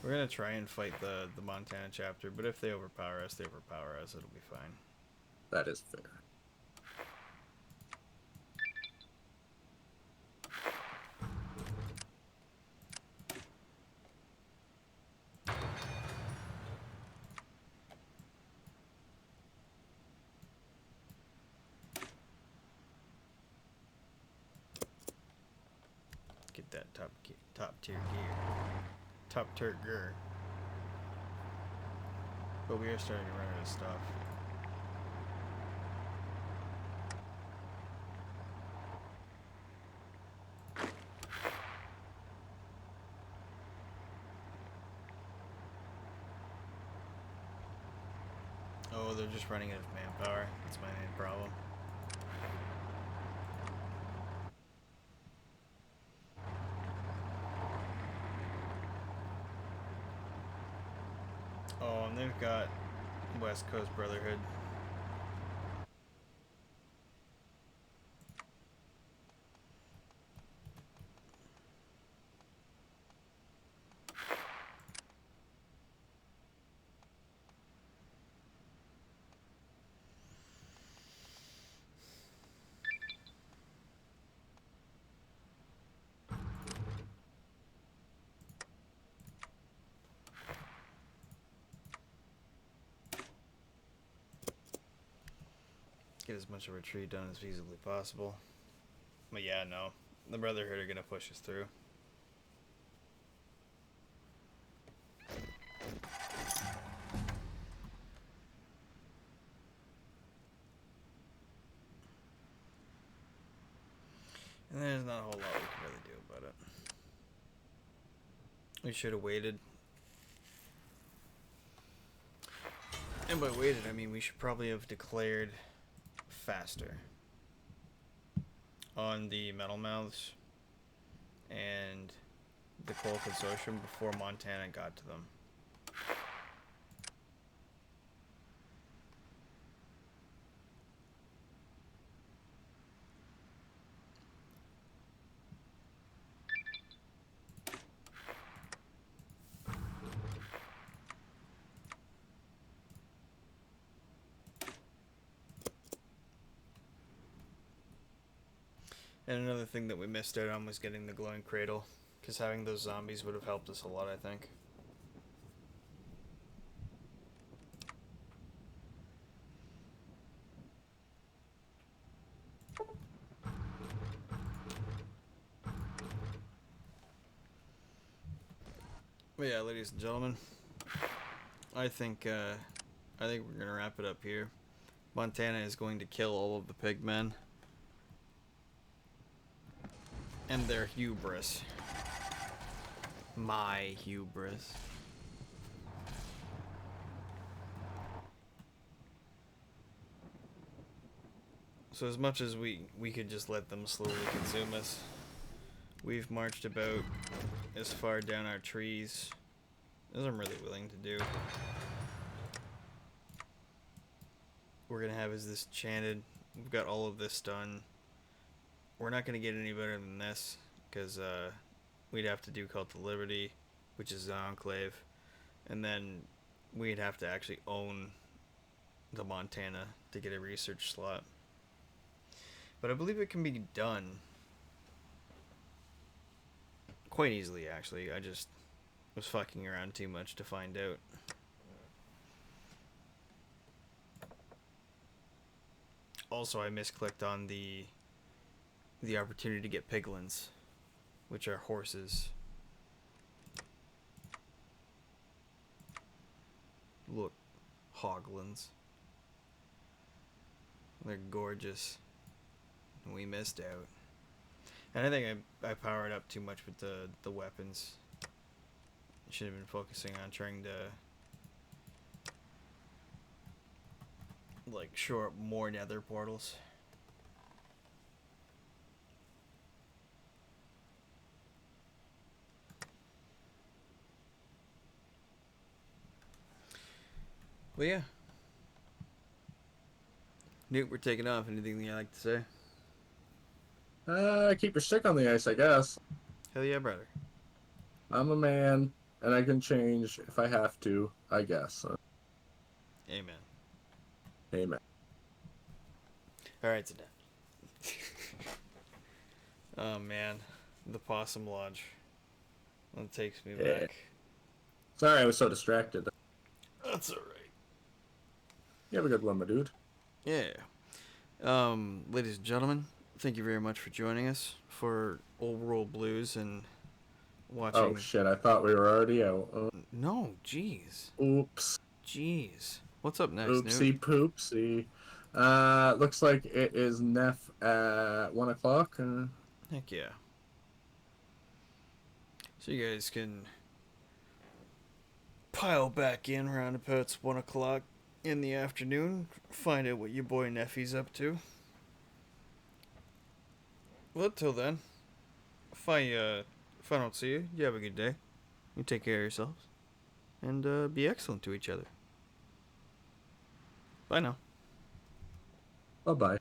We're gonna try and fight the Montana chapter, but if they overpower us, it'll be fine. That is fair. Get that top tier gear. Top tier gear. But we are starting to run out of stuff. Oh, they're just running out of manpower. That's my main problem. Oh, and they've got West Coast Brotherhood. Get as much of a retreat done as feasibly possible. But yeah, no. The Brotherhood are gonna push us through. And there's not a whole lot we can really do about it. We should have waited. And by waited, I mean we should probably have declared faster on the Metal Mouths and the Coal Consortium before Montana got to them. And another thing that we missed out on was getting the glowing cradle, because having those zombies would have helped us a lot, I think. But yeah, ladies and gentlemen, I think we're gonna wrap it up here. Montana is going to kill all of the pigmen and their hubris. My hubris. So as much as we could just let them slowly consume us, we've marched about as far down our trees as I'm really willing to do. We're gonna have is this chanted. We've got all of this done. We're not gonna get any better than this, because we'd have to do Cult of Liberty, which is an enclave, and then we'd have to actually own the Montana to get a research slot. But I believe it can be done quite easily, actually. I just was fucking around too much to find out. Also, I misclicked on the opportunity to get piglins, which are horses. Look, hoglins. They're gorgeous. We missed out. And I think I powered up too much with the weapons. Should have been focusing on trying to like shore up more nether portals. Well, yeah. Noot, we're taking off. Anything you like to say? Keep your stick on the ice, I guess. Hell yeah, brother. I'm a man, and I can change if I have to, I guess. Amen. Amen. Alright, Zidane. Oh, man. The Possum Lodge. That takes me Yeah. back. Sorry, I was so distracted. That's alright. You have a good one, my dude. Yeah. Ladies and gentlemen, thank you very much for joining us for Old World Blues and watching. Oh shit! I thought we were already out. No, jeez. Oops. Jeez. What's up next, Noot? Oopsie poopsie. Looks like it is Neff at 1 o'clock. Heck yeah. So you guys can pile back in around about 1 o'clock in the afternoon, find out what your boy Neffy's up to. Well, till then, if I don't see you, you have a good day. You take care of yourselves, and be excellent to each other. Bye now. Bye bye.